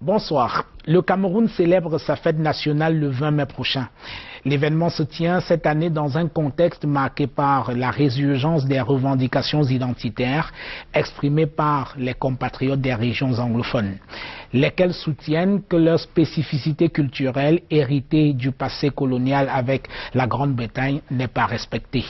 Bonsoir. Le Cameroun célèbre sa fête nationale le 20 mai prochain. L'événement se tient cette année dans un contexte marqué par la résurgence des revendications identitaires exprimées par les compatriotes des régions anglophones, lesquels soutiennent que leur spécificité culturelle héritée du passé colonial avec la Grande-Bretagne n'est pas respectée.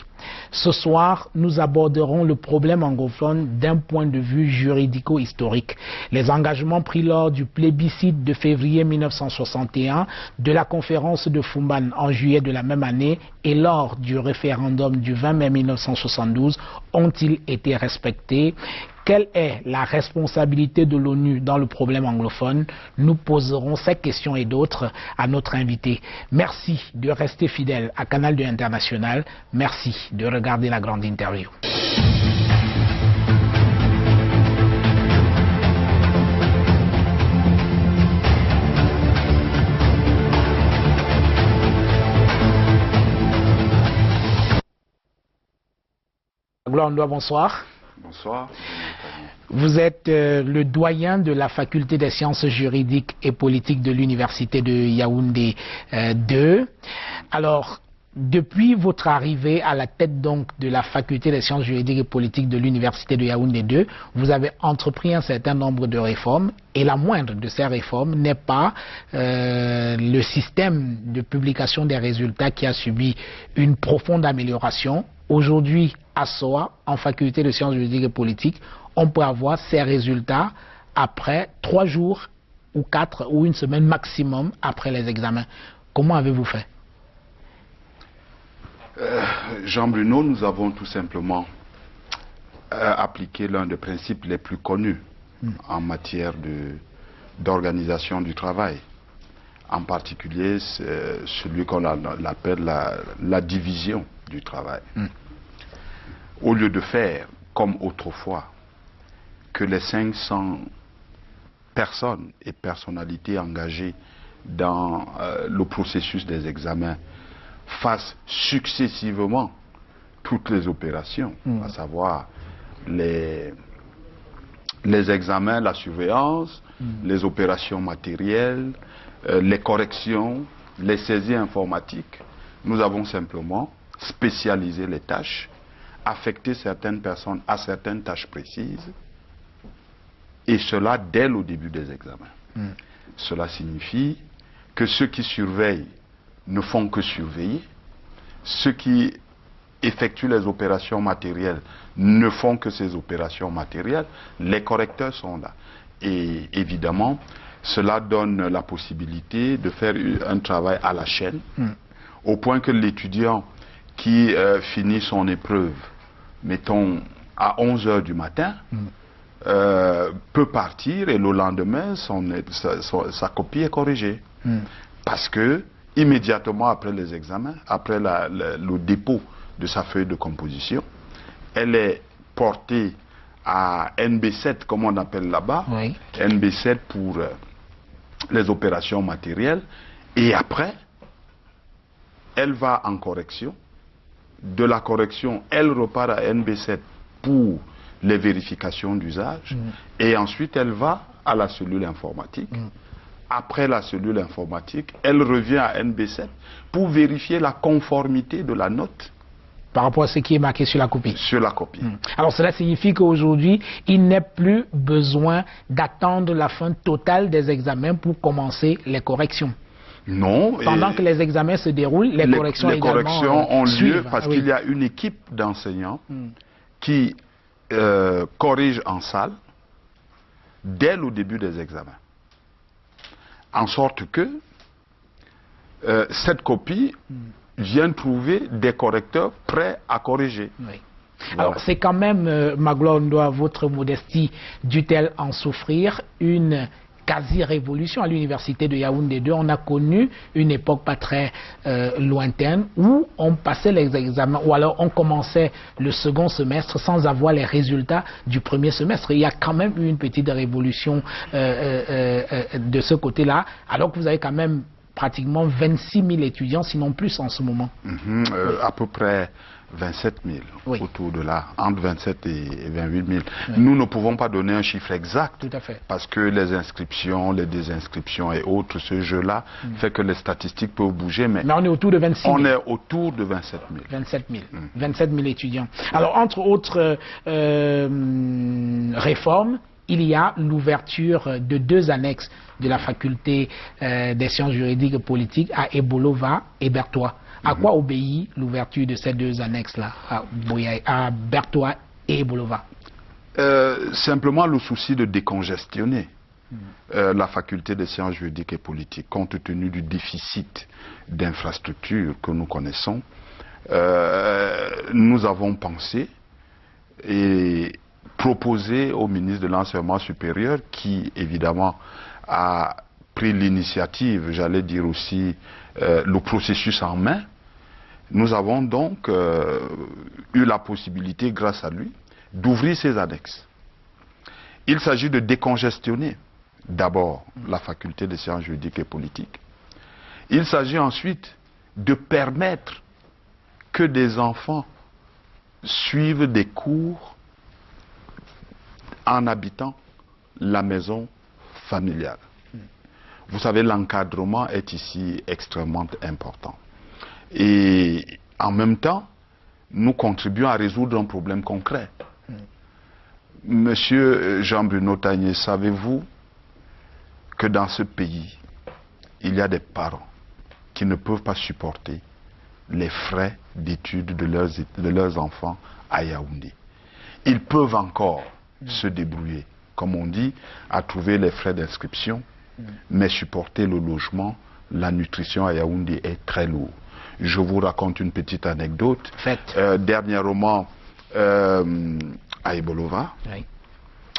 Ce soir, nous aborderons le problème anglophone d'un point de vue juridico-historique. Les engagements pris lors du plébiscite de février 1961, de la conférence de Fumban en juillet de la même année et lors du référendum du 20 mai 1972 ont-ils été respectés? Quelle est la responsabilité de l'ONU dans le problème anglophone? Nous poserons ces questions et d'autres à notre invité. Merci de rester fidèle à Canal 2 International. Merci de regarder la grande interview. Gloire, bonsoir. Bonsoir. Vous êtes le doyen de la faculté des sciences juridiques et politiques de l'université de Yaoundé 2. Alors, depuis votre arrivée à la tête donc de la faculté des sciences juridiques et politiques de l'université de Yaoundé 2, vous avez entrepris un certain nombre de réformes et la moindre de ces réformes n'est pas le système de publication des résultats qui a subi une profonde amélioration. Aujourd'hui, à SOA, en faculté de sciences juridiques et politiques, on peut avoir ces résultats après 3 jours ou 4 ou une semaine maximum après les examens. Comment avez-vous fait? Jean Bruno, nous avons tout simplement appliqué l'un des principes les plus connus en matière d'organisation du travail. En particulier, celui qu'on appelle la division du travail. Au lieu de faire, comme autrefois, que les 500 personnes et personnalités engagées dans le processus des examens fassent successivement toutes les opérations, à savoir les examens, la surveillance, les opérations matérielles, les corrections, les saisies informatiques. Nous avons simplement spécialisé les tâches, affecté certaines personnes à certaines tâches précises, et cela dès le début des examens. Cela signifie que ceux qui surveillent ne font que surveiller, ceux qui effectuent les opérations matérielles ne font que ces opérations matérielles, les correcteurs sont là. Et évidemment, cela donne la possibilité de faire un travail à la chaîne, au point que l'étudiant qui finit son épreuve, mettons à 11 h du matin, peut partir et le lendemain, sa copie est corrigée. Parce que, immédiatement après les examens, après le dépôt de sa feuille de composition, elle est portée à NB7, comme on appelle là-bas, NB7 pour les opérations matérielles, et après, elle va en correction. De la correction, elle repart à NB7 pour les vérifications d'usage, et ensuite elle va à la cellule informatique. Après la cellule informatique, elle revient à NB7 pour vérifier la conformité de la note par rapport à ce qui est marqué sur la copie. Sur la copie. Alors cela signifie qu'aujourd'hui, il n'est plus besoin d'attendre la fin totale des examens pour commencer les corrections. Non. Pendant que les examens se déroulent, les corrections ont lieu suivent. parce qu'il y a une équipe d'enseignants qui corrige en salle dès le début des examens. En sorte que cette copie vient trouver des correcteurs prêts à corriger. Voilà. Alors c'est quand même, Magloire Ndoa, votre modestie dut-elle en souffrir, une quasi-révolution à l'université de Yaoundé 2. On a connu une époque pas très lointaine où on passait les examens, ou alors on commençait le second semestre sans avoir les résultats du premier semestre. Il y a quand même eu une petite révolution de ce côté-là, alors que vous avez quand même pratiquement 26 000 étudiants, sinon plus en ce moment. À peu près 27 000, oui. autour de là, entre 27 et 28 000. Oui. Nous ne pouvons pas donner un chiffre exact. Tout à fait. Parce que les inscriptions, les désinscriptions et autres, ce jeu-là fait que les statistiques peuvent bouger. Mais on est autour de 26 000. On est autour de 27 000. 27 000. 27 000 étudiants. Alors, entre autres réformes, il y a l'ouverture de 2 annexes de la faculté des sciences juridiques et politiques à Ebolova et Bertois. À quoi obéit l'ouverture de ces 2 annexes-là, à Bertois et Ebolova? Simplement le souci de décongestionner la faculté des sciences juridiques et politiques, compte tenu du déficit d'infrastructures que nous connaissons. Nous avons pensé et proposé au ministre de l'Enseignement supérieur, qui évidemment a pris l'initiative, j'allais dire aussi le processus en main. Nous avons donc eu la possibilité, grâce à lui, d'ouvrir ces annexes. Il s'agit de décongestionner d'abord la faculté des sciences juridiques et politiques. Il s'agit ensuite de permettre que des enfants suivent des cours en habitant la maison familiale. Vous savez, l'encadrement est ici extrêmement important. Et en même temps, nous contribuons à résoudre un problème concret. Monsieur Jean-Bruno Tagné, savez-vous que dans ce pays, il y a des parents qui ne peuvent pas supporter les frais d'études de leurs enfants à Yaoundé? Ils peuvent encore se débrouiller, comme on dit, à trouver les frais d'inscription, mais supporter le logement, la nutrition à Yaoundé est très lourd. Je vous raconte une petite anecdote. Dernièrement, à Ebolova,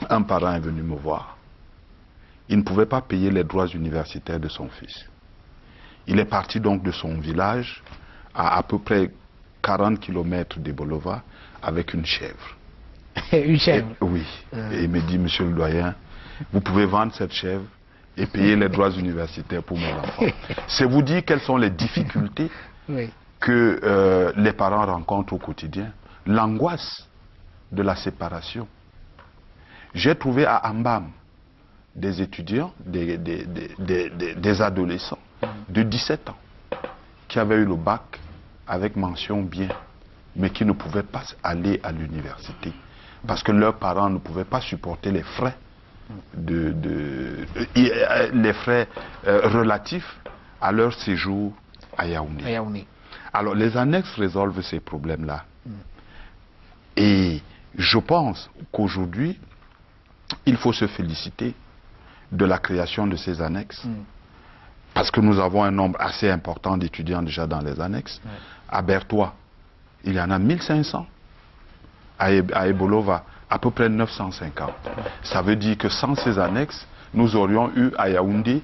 un parent est venu me voir. Il ne pouvait pas payer les droits universitaires de son fils. Il est parti donc de son village, à peu près 40 km d'Ebolova, avec une chèvre. Une chèvre? Oui. Et il me dit, monsieur le doyen, vous pouvez vendre cette chèvre et payer les droits universitaires pour mon enfant. C'est vous dire quelles sont les difficultés que les parents rencontrent au quotidien. L'angoisse de la séparation. J'ai trouvé à Ambam des étudiants, des adolescents de 17 ans qui avaient eu le bac avec mention bien, mais qui ne pouvaient pas aller à l'université parce que leurs parents ne pouvaient pas supporter les frais relatifs à leur séjour à Yaoundé. Alors les annexes résolvent ces problèmes-là. Et je pense qu'aujourd'hui, il faut se féliciter de la création de ces annexes, parce que nous avons un nombre assez important d'étudiants déjà dans les annexes. À Bertois, il y en a 1500. À Ebolova, à peu près 950. Ça veut dire que sans ces annexes, nous aurions eu à Yaoundé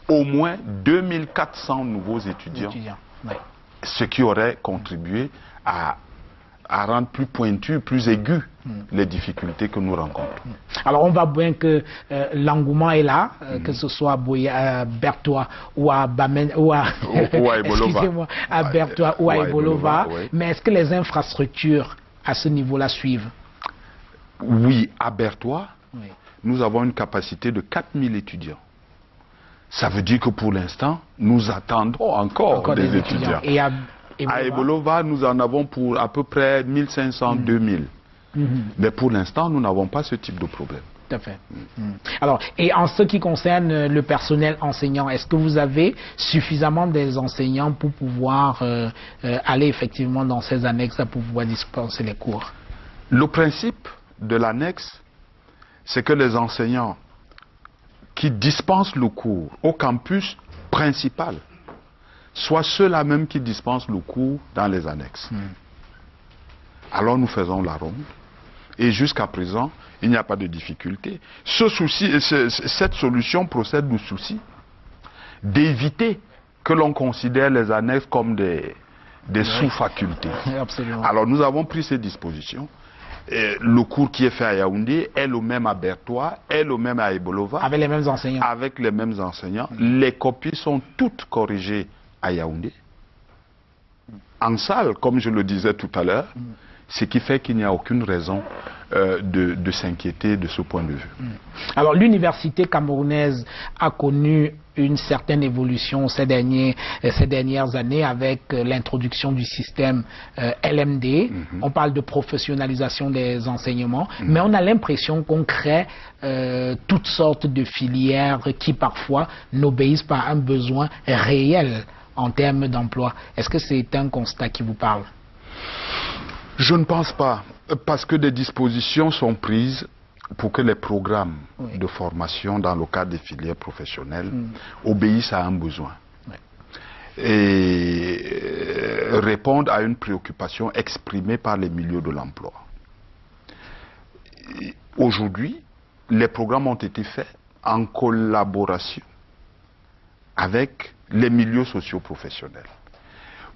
au moins 2400 nouveaux étudiants. Ce qui aurait contribué à rendre plus pointu, plus aigu les difficultés que nous rencontrons. Alors on voit bien que l'engouement est là, que ce soit à Bertois ou à excusez-moi, à Bertois ou à Ebolova, mais est-ce que les infrastructures à ce niveau-là suivent? Oui, à Bertois, nous avons une capacité de 4000 étudiants. Ça veut dire que pour l'instant, nous attendons encore des étudiants. Et à Ebolova, nous en avons pour à peu près 1500, 2000. Mais pour l'instant, nous n'avons pas ce type de problème. Tout à fait. Alors, et en ce qui concerne le personnel enseignant, est-ce que vous avez suffisamment des enseignants pour pouvoir aller effectivement dans ces annexes pour pouvoir dispenser les cours? Le principe de l'annexe, c'est que les enseignants qui dispensent le cours au campus principal soient ceux-là même qui dispensent le cours dans les annexes. Alors nous faisons la ronde. Et jusqu'à présent, il n'y a pas de difficulté. Cette solution procède du souci d'éviter que l'on considère les annexes comme des sous-facultés. Alors nous avons pris ces dispositions. Et le cours qui est fait à Yaoundé est le même à Bertois, est le même à Ebolova. Avec les mêmes enseignants. Avec les mêmes enseignants. Les copies sont toutes corrigées à Yaoundé. en salle, comme je le disais tout à l'heure, ce qui fait qu'il n'y a aucune raison de s'inquiéter de ce point de vue. Alors l'université camerounaise a connu une certaine évolution ces dernières années avec l'introduction du système LMD. On parle de professionnalisation des enseignements, mais on a l'impression qu'on crée toutes sortes de filières qui parfois n'obéissent pas à un besoin réel en termes d'emploi. Est-ce que c'est un constat qui vous parle? Je ne pense pas, parce que des dispositions sont prises pour que les programmes de formation dans le cadre des filières professionnelles obéissent à un besoin et répondent à une préoccupation exprimée par les milieux de l'emploi. Aujourd'hui, les programmes ont été faits en collaboration avec les milieux socio-professionnels.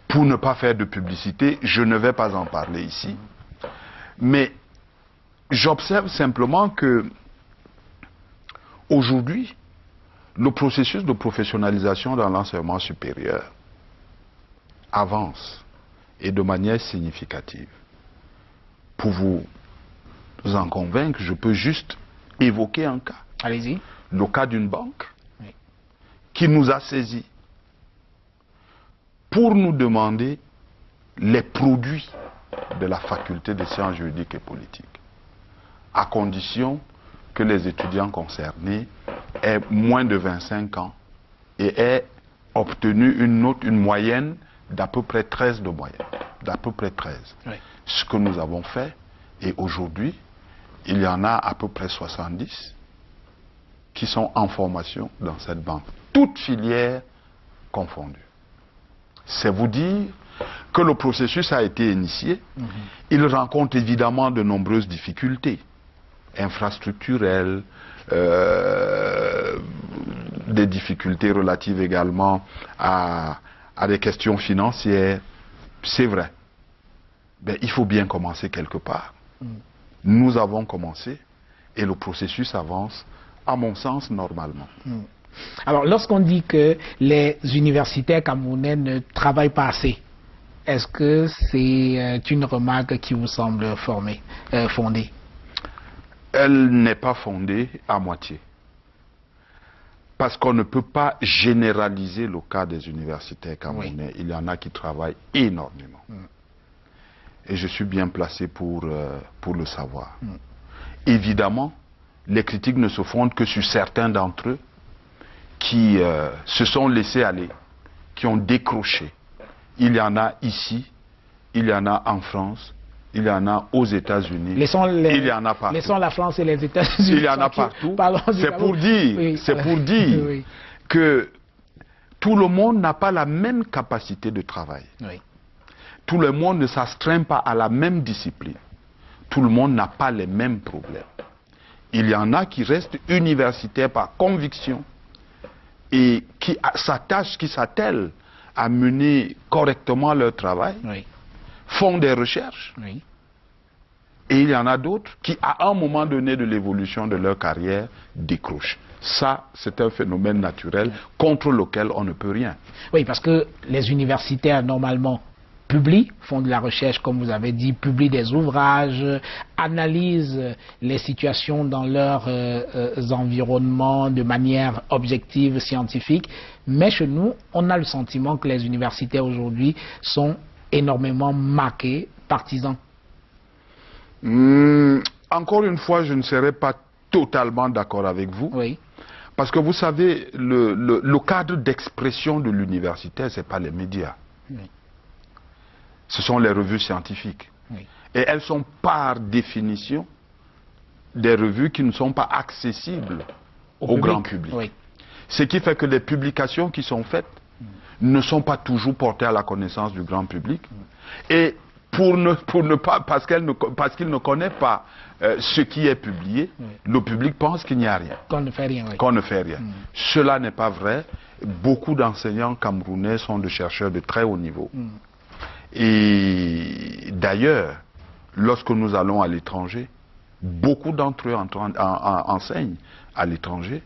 Pour ne pas faire de publicité, je ne vais pas en parler ici. Mais j'observe simplement que aujourd'hui, le processus de professionnalisation dans l'enseignement supérieur avance et de manière significative. Pour vous en convaincre, je peux juste évoquer un cas. Allez-y. Le cas d'une banque qui nous a saisis pour nous demander les produits de la faculté des sciences juridiques et politiques, à condition que les étudiants concernés aient moins de 25 ans et aient obtenu une moyenne d'à peu près 13 de moyenne, d'à peu près 13. Oui. Ce que nous avons fait, et aujourd'hui, il y en a à peu près 70 qui sont en formation dans cette banque, toutes filières confondues. C'est vous dire que le processus a été initié. Il rencontre évidemment de nombreuses difficultés infrastructurelles, des difficultés relatives également à des questions financières. C'est vrai. Mais il faut bien commencer quelque part. Nous avons commencé et le processus avance, à mon sens, normalement. Alors, lorsqu'on dit que les universitaires camerounais ne travaillent pas assez, est-ce que c'est une remarque qui vous semble fondée? Elle n'est pas fondée à moitié. Parce qu'on ne peut pas généraliser le cas des universitaires camerounais. Il y en a qui travaillent énormément. Et je suis bien placé pour le savoir. Évidemment, les critiques ne se fondent que sur certains d'entre eux qui se sont laissés aller, qui ont décroché. Il y en a ici, il y en a en France, il y en a aux États-Unis, il y en a partout. Laissons la France et les États-Unis. Il y en a partout. C'est pour dire, que tout le monde n'a pas la même capacité de travail. Tout le monde ne s'astreint pas à la même discipline. Tout le monde n'a pas les mêmes problèmes. Il y en a qui restent universitaires par conviction et qui s'attellent à mener correctement leur travail, font des recherches. Et il y en a d'autres qui, à un moment donné de l'évolution de leur carrière, décrochent. Ça, c'est un phénomène naturel contre lequel on ne peut rien. Oui, parce que les universitaires, normalement, publient, font de la recherche, comme vous avez dit, publient des ouvrages, analysent les situations dans leurs environnements de manière objective, scientifique. Mais chez nous, on a le sentiment que les universitaires aujourd'hui sont énormément marqués, partisans. Encore une fois, je ne serai pas totalement d'accord avec vous. Parce que vous savez, le cadre d'expression de l'universitaire, ce n'est pas les médias. Ce sont les revues scientifiques. Et elles sont par définition des revues qui ne sont pas accessibles au grand public. Ce qui fait que les publications qui sont faites ne sont pas toujours portées à la connaissance du grand public. Et parce qu'il ne connaît pas ce qui est publié, le public pense qu'il n'y a rien. Qu'on ne fait rien. Qu'on ne fait rien. Cela n'est pas vrai. Beaucoup d'enseignants camerounais sont des chercheurs de très haut niveau. Et d'ailleurs, lorsque nous allons à l'étranger, beaucoup d'entre eux enseignent à l'étranger.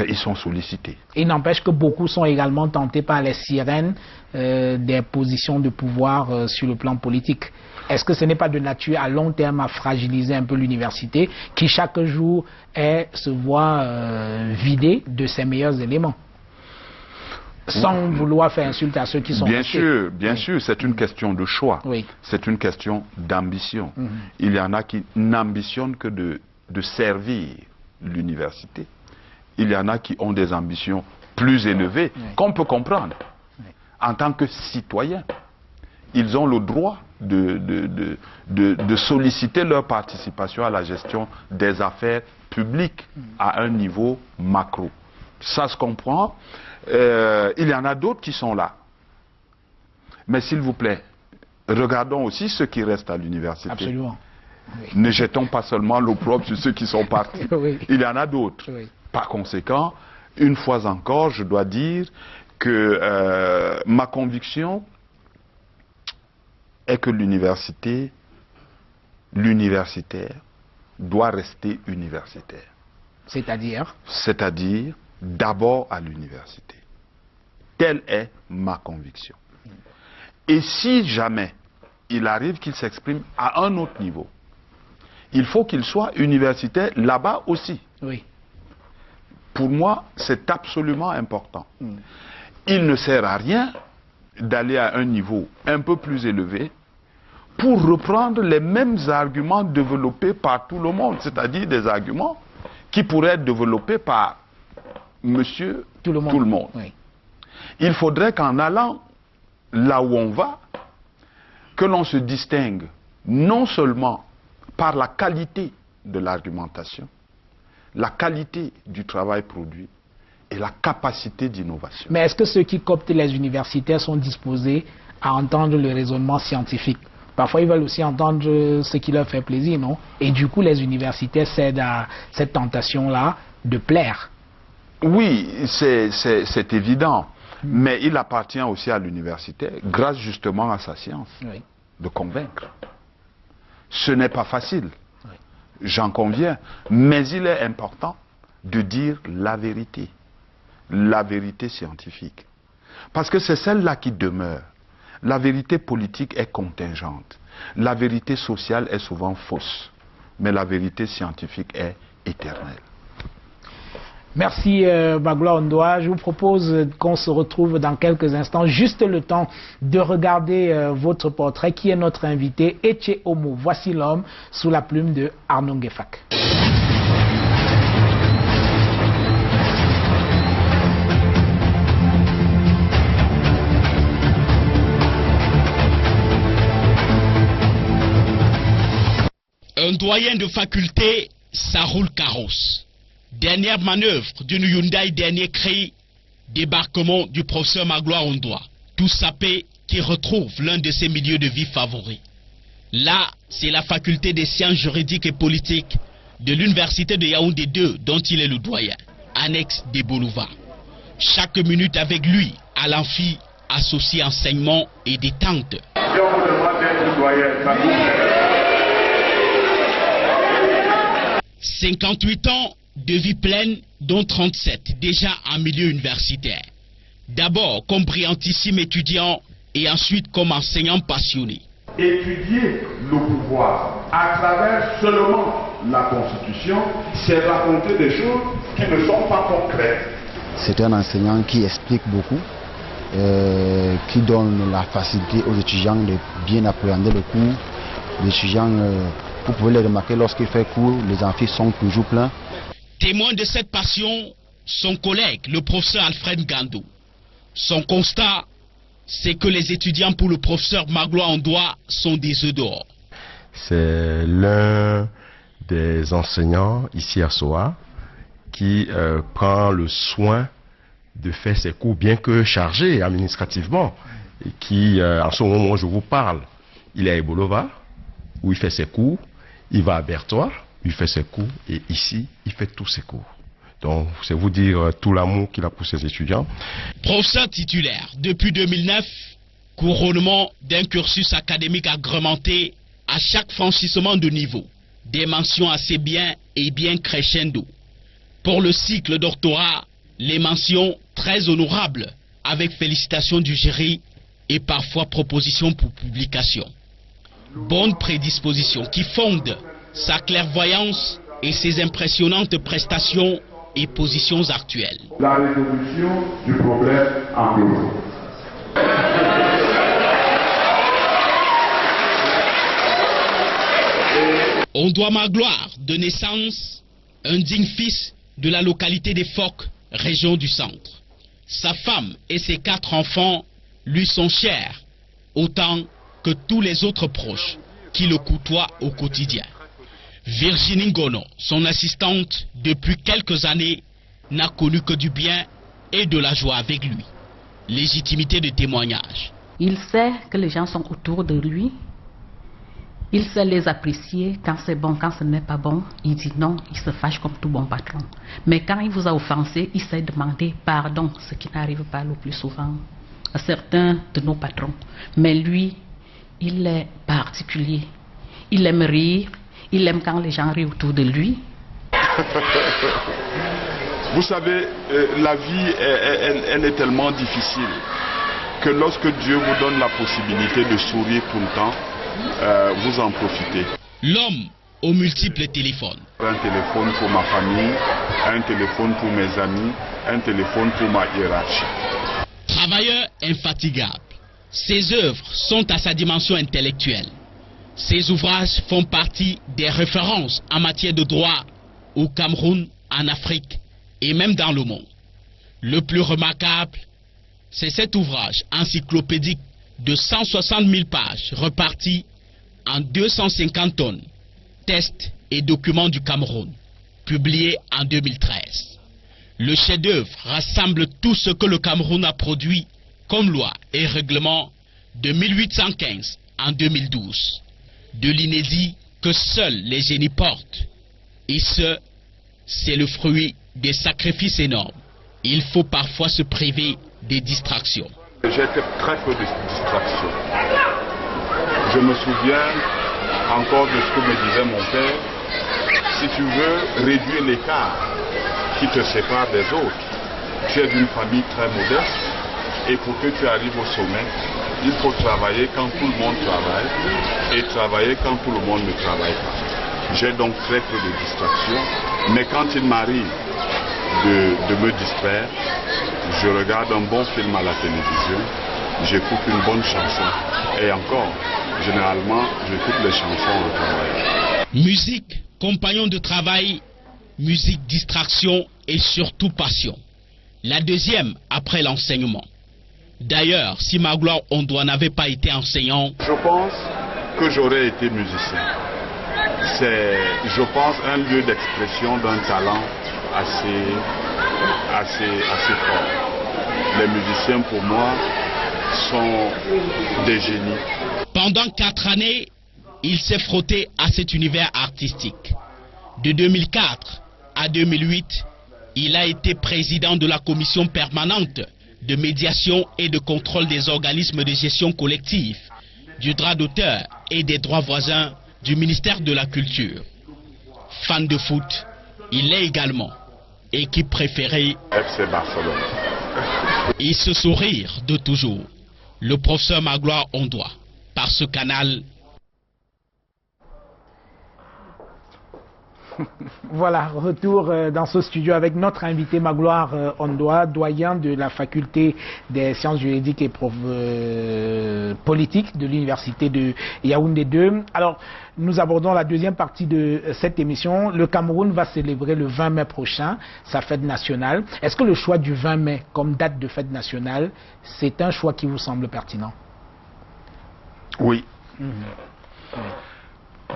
ils sont sollicités. Il n'empêche que beaucoup sont également tentés par les sirènes des positions de pouvoir sur le plan politique. Est-ce que ce n'est pas de nature à long terme à fragiliser un peu l'université qui chaque jour se voit vidée de ses meilleurs éléments? Sans vouloir faire insulte à ceux qui sont bien restés. sûr, bien sûr, c'est une question de choix. Oui. C'est une question d'ambition. Il y en a qui n'ambitionnent que de servir l'université. Il y en a qui ont des ambitions plus élevées, qu'on peut comprendre. En tant que citoyens, ils ont le droit de solliciter leur participation à la gestion des affaires publiques à un niveau macro. Ça se comprend. Il y en a d'autres qui sont là. Mais s'il vous plaît, regardons aussi ceux qui restent à l'université. Absolument. Oui. Ne jetons pas seulement l'opprobre sur ceux qui sont partis. Oui. Il y en a d'autres. Oui. Par conséquent, une fois encore, je dois dire que ma conviction est que l'universitaire doit rester universitaire. C'est-à-dire? C'est-à-dire d'abord à l'université. Telle est ma conviction. Et si jamais il arrive qu'il s'exprime à un autre niveau, il faut qu'il soit universitaire là-bas aussi. Oui. Pour moi, c'est absolument important. Il ne sert à rien d'aller à un niveau un peu plus élevé pour reprendre les mêmes arguments développés par tout le monde, c'est-à-dire des arguments qui pourraient être développés par monsieur tout le monde. Oui. Il faudrait qu'en allant là où on va, que l'on se distingue non seulement par la qualité de l'argumentation, la qualité du travail produit et la capacité d'innovation. Mais est-ce que ceux qui cooptent les universitaires sont disposés à entendre le raisonnement scientifique? Parfois, ils veulent aussi entendre ce qui leur fait plaisir, non? Et du coup, les universitaires cèdent à cette tentation-là de plaire. Oui, c'est évident. Mais il appartient aussi à l'université, grâce justement à sa science, de convaincre. Ce n'est pas facile, j'en conviens, mais il est important de dire la vérité scientifique. Parce que c'est celle-là qui demeure. La vérité politique est contingente. La vérité sociale est souvent fausse. Mais la vérité scientifique est éternelle. Merci Magloire Ondoa. Je vous propose qu'on se retrouve dans quelques instants, juste le temps de regarder votre portrait. Qui est notre invité? Etche Omo. Voici l'homme sous la plume de Arnaud Ngefak. Un doyen de faculté, ça roule carrosse. Dernière manœuvre d'une Hyundai, dernier cri, débarquement du professeur Magloire Ondoa. Tout sapé qui retrouve l'un de ses milieux de vie favoris. Là, c'est la faculté des sciences juridiques et politiques de l'université de Yaoundé 2 dont il est le doyen, annexe des Boulouvards. Chaque minute avec lui à l'amphi, associé enseignement et détente. 58 ans de vie pleine, dont 37 déjà en milieu universitaire. D'abord comme brillantissime étudiant et ensuite comme enseignant passionné. Étudier le pouvoir à travers seulement la Constitution, c'est raconter des choses qui ne sont pas concrètes. C'est un enseignant qui explique beaucoup, qui donne la facilité aux étudiants de bien appréhender le cours. Les étudiants, vous pouvez les remarquer, lorsqu'il fait cours, les amphis sont toujours pleins. Témoin de cette passion, son collègue, le professeur Alfred Gando. Son constat, c'est que les étudiants pour le professeur Magloire Ondoa sont des œufs d'or. C'est l'un des enseignants ici à SOA qui prend le soin de faire ses cours, bien que chargé administrativement, et qui, en ce moment où je vous parle, il est à Ebolova, où il fait ses cours, il va à Bertois, il fait ses cours, et ici, il fait tous ses cours. Donc, c'est vous dire tout l'amour qu'il a pour ses étudiants. Professeur titulaire depuis 2009, couronnement d'un cursus académique agrémenté à chaque franchissement de niveau. Des mentions assez bien et bien crescendo. Pour le cycle doctorat, les mentions très honorables avec félicitations du jury et parfois propositions pour publication. Bonne prédisposition qui fonde sa clairvoyance et ses impressionnantes prestations et positions actuelles. La résolution du problème anglophone. Ondoa Magloire, de naissance, un digne fils de la localité des Phoques, région du centre. Sa femme et ses 4 enfants lui sont chers, autant que tous les autres proches qui le côtoient au quotidien. Virginie Ngono, son assistante depuis quelques années, n'a connu que du bien et de la joie avec lui. Légitimité de témoignage. Il sait que les gens sont autour de lui. Il sait les apprécier. Quand c'est bon, quand ce n'est pas bon, il dit non, il se fâche comme tout bon patron. Mais quand il vous a offensé, il sait demander pardon, ce qui n'arrive pas le plus souvent à certains de nos patrons. Mais lui, il est particulier. Il aime rire, il aime quand les gens rient autour de lui. Vous savez, la vie, elle est tellement difficile que lorsque Dieu vous donne la possibilité de sourire tout le temps, vous en profitez. L'homme aux multiples téléphones. Un téléphone pour ma famille, un téléphone pour mes amis, un téléphone pour ma hiérarchie. Travailleur infatigable, ses œuvres sont à sa dimension intellectuelle. Ses ouvrages font partie des références en matière de droit au Cameroun, en Afrique et même dans le monde. Le plus remarquable, c'est cet ouvrage encyclopédique de 160 000 pages reparti en 250 tonnes, tests et documents du Cameroun, publié en 2013. Le chef-d'œuvre rassemble tout ce que le Cameroun a produit comme loi et règlement de 1815 en 2012, de l'inédit que seuls les génies portent. Et ce, c'est le fruit des sacrifices énormes. Il faut parfois se priver des distractions. J'ai très peu de distractions. Je me souviens encore de ce que me disait mon père. Si tu veux réduire l'écart qui te sépare des autres, tu es d'une famille très modeste et pour que tu arrives au sommet, il faut travailler quand tout le monde travaille et travailler quand tout le monde ne travaille pas. J'ai donc très peu de distractions, mais quand il m'arrive de me distraire, je regarde un bon film à la télévision, j'écoute une bonne chanson et encore, généralement, j'écoute les chansons au travail. Musique, compagnon de travail, musique, distraction et surtout passion. La deuxième après l'enseignement. D'ailleurs, si Magloire Ondoa n'avait pas été enseignant, je pense que j'aurais été musicien. C'est, je pense, un lieu d'expression d'un talent assez fort. Les musiciens, pour moi, sont des génies. Pendant 4 années, il s'est frotté à cet univers artistique. De 2004 à 2008, il a été président de la commission permanente de médiation et de contrôle des organismes de gestion collective, du droit d'auteur et des droits voisins du ministère de la Culture. Fan de foot, il est également équipe préférée FC Barcelone. Et ce sourire de toujours, le professeur Magloire Ondoa, par ce canal. Voilà, retour dans ce studio avec notre invité Magloire Ondoa, doyen de la faculté des sciences juridiques et politiques de l'université de Yaoundé 2. Alors, nous abordons la deuxième partie de cette émission. Le Cameroun va célébrer le 20 mai prochain sa fête nationale. Est-ce que le choix du 20 mai comme date de fête nationale, c'est un choix qui vous semble pertinent? Oui.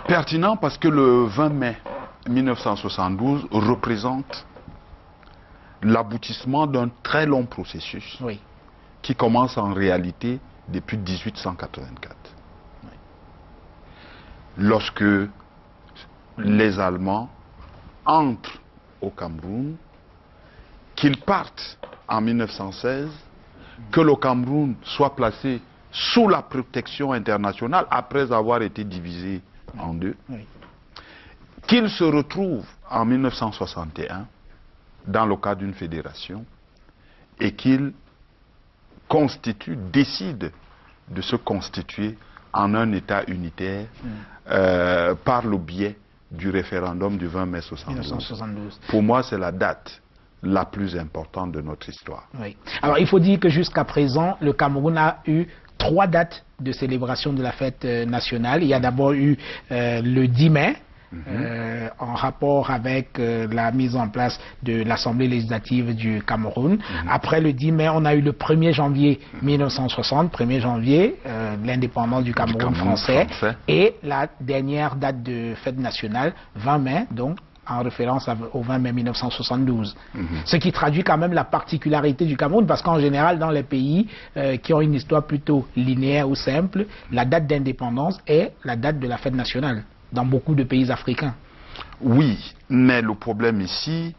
Pertinent parce que le 20 mai 1972 représente l'aboutissement d'un très long processus qui commence en réalité depuis 1884. Lorsque les Allemands entrent au Cameroun, qu'ils partent en 1916, que le Cameroun soit placé sous la protection internationale après avoir été divisé en deux, qu'il se retrouve en 1961 dans le cadre d'une fédération et qu'il décide de se constituer en un État unitaire par le biais du référendum du 20 mai 1972. Pour moi, c'est la date la plus importante de notre histoire. Oui. Alors, il faut dire que jusqu'à présent, le Cameroun a eu 3 dates de célébration de la fête nationale. Il y a d'abord eu le 10 mai, en rapport avec la mise en place de l'Assemblée législative du Cameroun. Après le 10 mai, on a eu le 1er janvier 1960, 1er janvier, l'indépendance du Cameroun français. Et la dernière date de fête nationale, 20 mai, donc en référence au 20 mai 1972. Ce qui traduit quand même la particularité du Cameroun, parce qu'en général, dans les pays qui ont une histoire plutôt linéaire ou simple, la date d'indépendance est la date de la fête nationale, dans beaucoup de pays africains. Oui, mais le problème ici,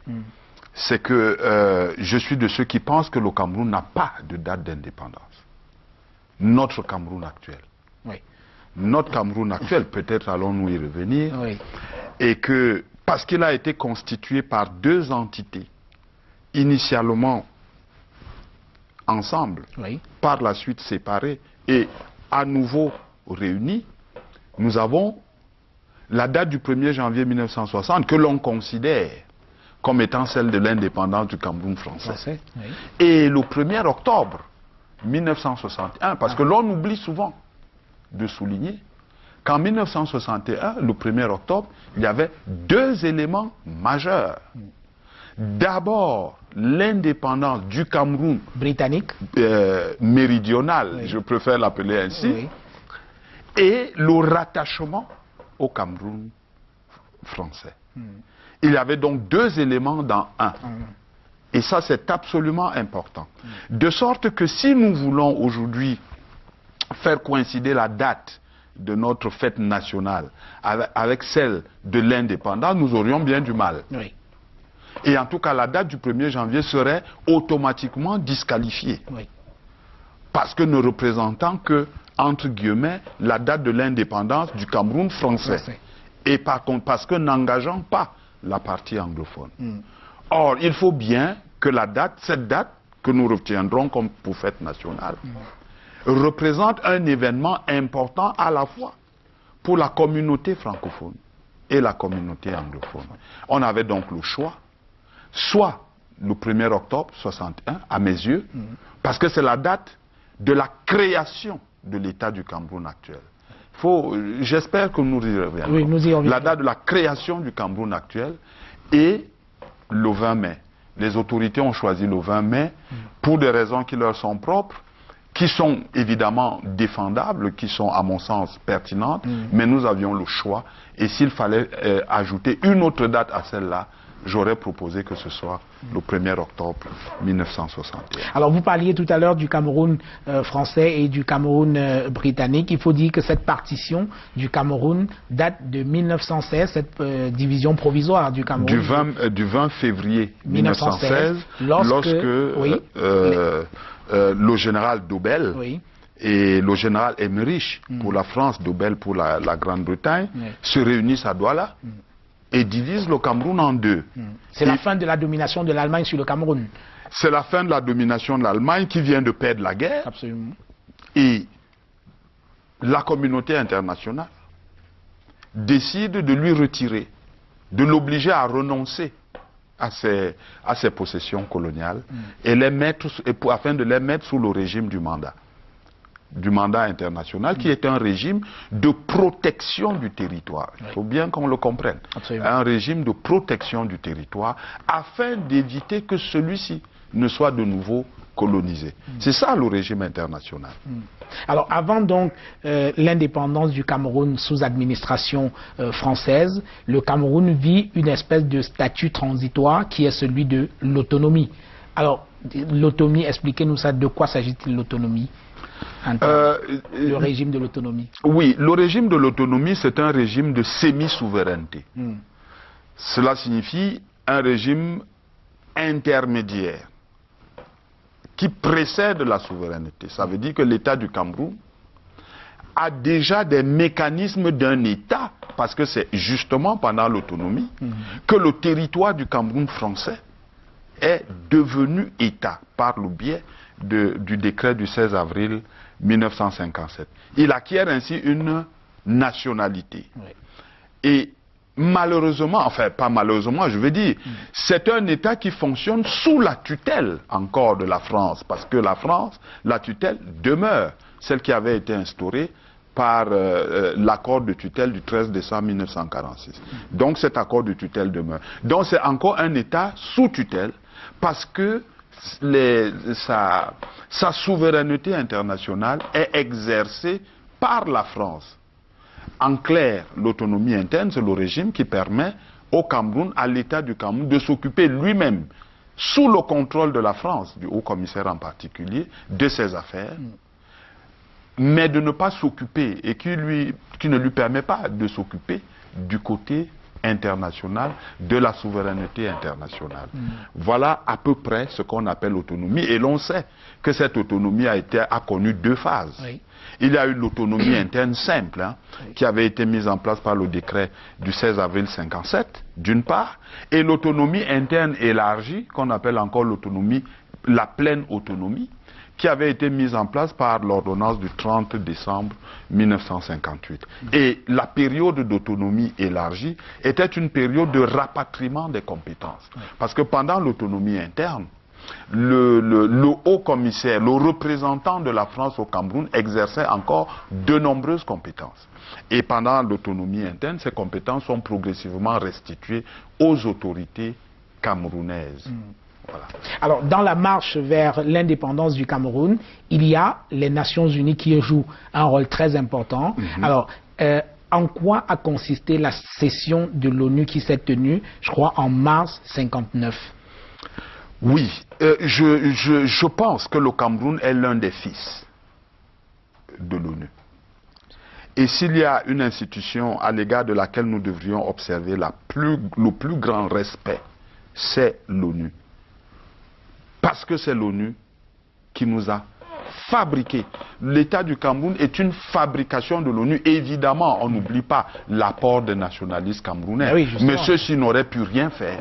c'est que je suis de ceux qui pensent que le Cameroun n'a pas de date d'indépendance. Notre Cameroun actuel. Oui. Notre Cameroun actuel, peut-être allons-nous y revenir, Oui. et que parce qu'il a été constitué par 2 entités, initialement ensemble, Oui. par la suite séparées, et à nouveau réunies, nous avons la date du 1er janvier 1960 que l'on considère comme étant celle de l'indépendance du Cameroun français. Oui. Et le 1er octobre 1961, parce que l'on oublie souvent de souligner qu'en 1961, le 1er octobre, il y avait 2 éléments majeurs. D'abord, l'indépendance du Cameroun britannique, méridional, oui. je préfère l'appeler ainsi, oui. et le rattachement au Cameroun français. Il y avait donc 2 éléments dans un. Et ça, c'est absolument important. De sorte que si nous voulons aujourd'hui faire coïncider la date de notre fête nationale avec celle de l'indépendance, nous aurions bien du mal. Oui. Et en tout cas, la date du 1er janvier serait automatiquement disqualifiée. Oui. Parce que ne représentant que, entre guillemets, la date de l'indépendance du Cameroun français. Et par contre, parce que n'engageant pas la partie anglophone. Or, il faut bien que cette date que nous retiendrons comme pour fête nationale, représente un événement important à la fois pour la communauté francophone et la communauté anglophone. On avait donc le choix, soit le 1er octobre 61, à mes yeux, parce que c'est la date de la création de l'État du Cameroun actuel. J'espère que nous y reviendrons. Oui, nous y reviendrons. La date de la création du Cameroun actuel et le 20 mai. Les autorités ont choisi le 20 mai pour des raisons qui leur sont propres, qui sont évidemment défendables, qui sont à mon sens pertinentes, mais nous avions le choix. Et s'il fallait ajouter une autre date à celle-là, j'aurais proposé que ce soit le 1er octobre 1961. Alors vous parliez tout à l'heure du Cameroun français et du Cameroun britannique. Il faut dire que cette partition du Cameroun date de 1916, cette division provisoire du Cameroun. Du 20 février 1916, lorsque oui, le général Dobel oui. et le général Emmerich pour la France, Dobel pour la Grande-Bretagne, se réunissent à Douala et divisent le Cameroun en 2. C'est la fin de la domination de l'Allemagne sur le Cameroun. C'est la fin de la domination de l'Allemagne qui vient de perdre la guerre. Absolument. Et la communauté internationale décide de lui retirer, de l'obliger à renoncer à ses possessions coloniales et afin de les mettre sous le régime du mandat international, qui est un régime de protection du territoire. Il faut bien qu'on le comprenne. Absolument. Un régime de protection du territoire afin d'éviter que celui-ci ne soit de nouveau colonisé. C'est ça le régime international. Alors avant donc l'indépendance du Cameroun sous administration française, le Cameroun vit une espèce de statut transitoire qui est celui de l'autonomie. Alors l'autonomie, expliquez-nous ça, de quoi s'agit-il l'autonomie? Le régime de l'autonomie. Oui, le régime de l'autonomie, c'est un régime de semi-souveraineté. Cela signifie un régime intermédiaire qui précède la souveraineté. Ça veut dire que l'État du Cameroun a déjà des mécanismes d'un État, parce que c'est justement pendant l'autonomie que le territoire du Cameroun français est devenu État par le biais du décret du 16 avril 1957. Il acquiert ainsi une nationalité. Oui. Et malheureusement, enfin pas malheureusement, je veux dire, c'est un État qui fonctionne sous la tutelle encore de la France, parce que la France, la tutelle demeure, celle qui avait été instaurée par l'accord de tutelle du 13 décembre 1946. Donc cet accord de tutelle demeure. Donc c'est encore un État sous tutelle, parce que sa souveraineté internationale est exercée par la France. En clair, l'autonomie interne, c'est le régime qui permet au Cameroun, à l'État du Cameroun, de s'occuper lui-même, sous le contrôle de la France, du haut-commissaire en particulier, de ses affaires, mais de ne pas s'occuper, et qui ne lui permet pas de s'occuper du côté international, de la souveraineté internationale. Voilà à peu près ce qu'on appelle l'autonomie, et l'on sait que cette autonomie a connu deux phases. Oui. Il y a eu l'autonomie interne simple, hein, qui avait été mise en place par le décret du 16 avril 1957, d'une part, et l'autonomie interne élargie, qu'on appelle encore l'autonomie, la pleine autonomie, qui avait été mise en place par l'ordonnance du 30 décembre 1958. Et la période d'autonomie élargie était une période de rapatriement des compétences. Parce que pendant l'autonomie interne, le haut-commissaire, le représentant de la France au Cameroun exerçait encore de nombreuses compétences. Et pendant l'autonomie interne, ces compétences sont progressivement restituées aux autorités camerounaises. Voilà. Alors, dans la marche vers l'indépendance du Cameroun, il y a les Nations Unies qui jouent un rôle très important. Alors, en quoi a consisté la session de l'ONU qui s'est tenue, je crois, en mars 1959? Oui, je pense que le Cameroun est l'un des fils de l'ONU. Et s'il y a une institution à l'égard de laquelle nous devrions observer le plus grand respect, c'est l'ONU. Parce que c'est l'ONU qui nous a fabriqué. L'État du Cameroun est une fabrication de l'ONU. Évidemment, on n'oublie pas l'apport des nationalistes camerounais. Oui, mais ceux-ci n'auraient pu rien faire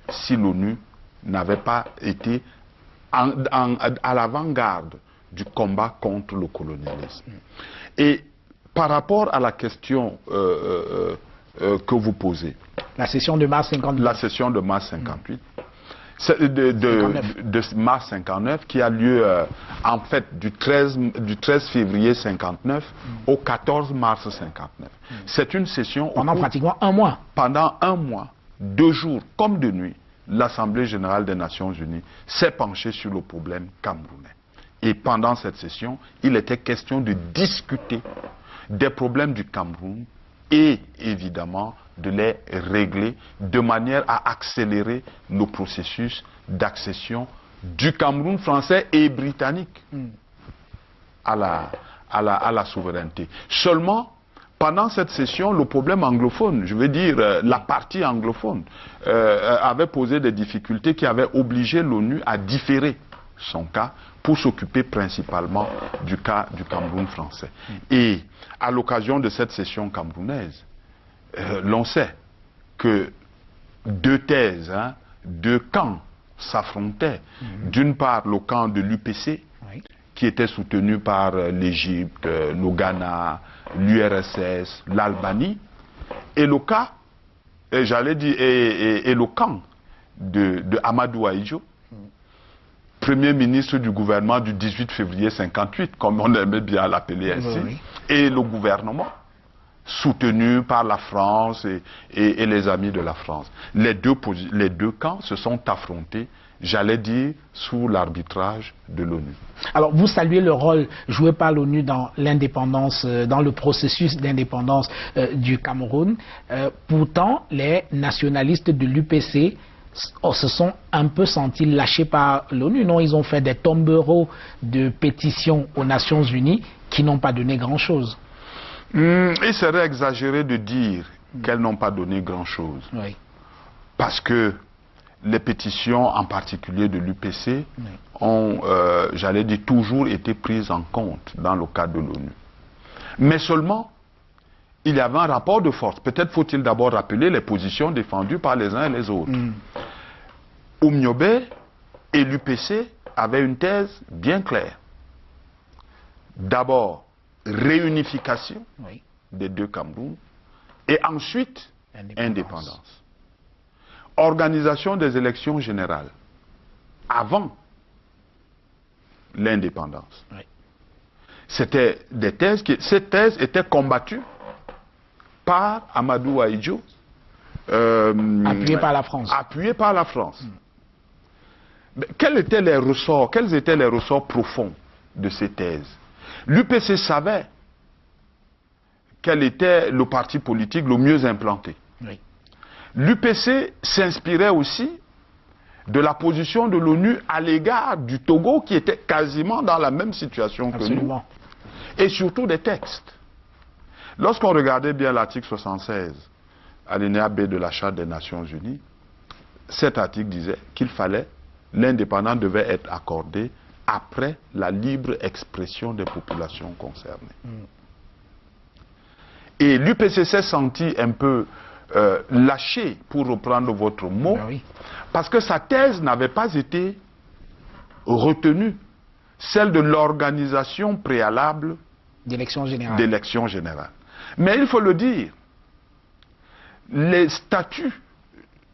si l'ONU n'avait pas été à l'avant-garde du combat contre le colonialisme. Et par rapport à la question que vous posez, la session de mars 58. La session de mars 58. De mars 59 qui a lieu en fait du 13 février 59 au 14 mars 59. C'est une session pendant pratiquement un mois. Pendant un mois, 2 jours comme de nuit, l'Assemblée générale des Nations Unies s'est penchée sur le problème camerounais. Et pendant cette session, il était question de discuter des problèmes du Cameroun et évidemment de les régler de manière à accélérer le processus d'accession du Cameroun français et britannique à la souveraineté. Seulement, pendant cette session, le problème anglophone, je veux dire la partie anglophone, avait posé des difficultés qui avaient obligé l'ONU à différer son cas pour s'occuper principalement du cas du Cameroun français. Et à l'occasion de cette session camerounaise, l'on sait que deux thèses, deux camps s'affrontaient. D'une part, le camp de l'UPC, qui était soutenu par l'Égypte, le Ghana, l'URSS, l'Albanie, et le cas, j'allais dire, et le camp de Amadou Ahidjo, Premier ministre du gouvernement du 18 février 58, comme on aimait bien l'appeler ainsi, et le gouvernement, soutenu par la France et les amis de la France. Les deux camps se sont affrontés, j'allais dire, sous l'arbitrage de l'ONU. Alors, vous saluez le rôle joué par l'ONU dans l'indépendance, dans le processus d'indépendance du Cameroun. Pourtant, les nationalistes de l'UPC se sont un peu sentis lâchés par l'ONU. Non, ils ont fait des tombereaux de pétitions aux Nations Unies qui n'ont pas donné grand-chose. Il serait exagéré de dire qu'elles n'ont pas donné grand-chose. Oui. Parce que les pétitions, en particulier de l'UPC, ont, j'allais dire, toujours été prises en compte dans le cadre de l'ONU. Mais seulement, il y avait un rapport de force. Peut-être faut-il d'abord rappeler les positions défendues par les uns et les autres. Oumniobé Et l'UPC avait une thèse bien claire. D'abord, réunification des deux Cameroun, et ensuite, indépendance. Organisation des élections générales avant l'indépendance. C'était des thèses ces thèses étaient combattues par Amadou Ahidjo, appuyé par la France. Appuyé par la France. Mais quels étaient les ressorts profonds de ces thèses? L'UPC savait quel était le parti politique le mieux implanté. L'UPC s'inspirait aussi de la position de l'ONU à l'égard du Togo, qui était quasiment dans la même situation que nous. Et surtout des textes. Lorsqu'on regardait bien l'article 76, alinéa B de la Charte des Nations Unies, cet article disait qu'il fallait, l'indépendance devait être accordée après la libre expression des populations concernées. Et l'UPC s'est senti un peu lâché, pour reprendre votre mot, parce que sa thèse n'avait pas été retenue, celle de l'organisation préalable d'élection générale. Mais il faut le dire, les statuts,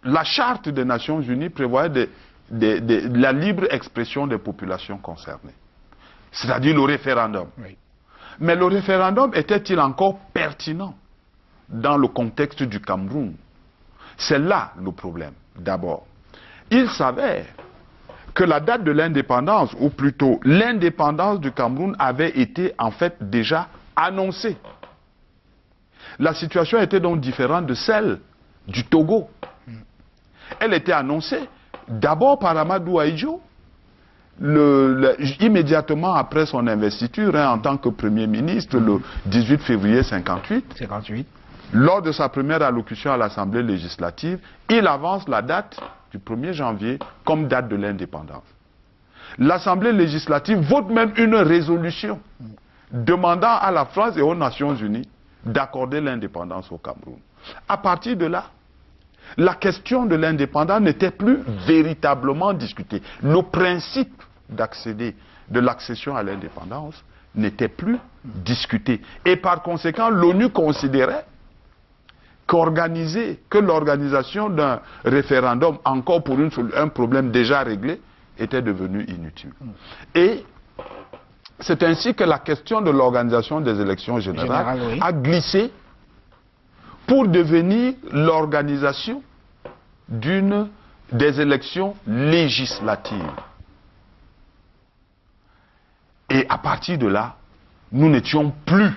la charte des Nations Unies prévoyait la libre expression des populations concernées, c'est-à-dire le référendum. Mais le référendum était-il encore pertinent dans le contexte du Cameroun? C'est là le problème. D'abord, il s'avère que la date de l'indépendance, ou plutôt l'indépendance du Cameroun, avait été en fait déjà annoncée. La situation était donc différente de celle du Togo. Elle était annoncée d'abord par Amadou Ahidjo, immédiatement après son investiture en tant que Premier ministre, le 18 février 58. Lors de sa première allocution à l'Assemblée législative, il avance la date du 1er janvier comme date de l'indépendance. L'Assemblée législative vote même une résolution demandant à la France et aux Nations Unies d'accorder l'indépendance au Cameroun. À partir de là, la question de l'indépendance n'était plus véritablement discutée. Le principe de l'accession à l'indépendance n'était plus discuté. Et par conséquent, l'ONU considérait que l'organisation d'un référendum, encore pour un problème déjà réglé, était devenue inutile. Et c'est ainsi que la question de l'organisation des élections générales a glissé pour devenir l'organisation des élections législatives. Et à partir de là, nous n'étions plus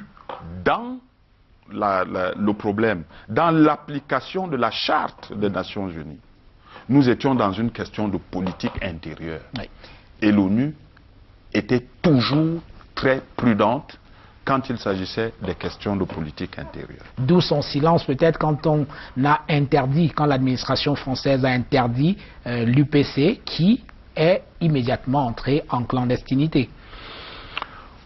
dans le problème, dans l'application de la Charte des Nations Unies. Nous étions dans une question de politique intérieure. Et l'ONU était toujours très prudente quand il s'agissait des questions de politique intérieure. D'où son silence peut-être quand quand l'administration française a interdit l'UPC, qui est immédiatement entré en clandestinité.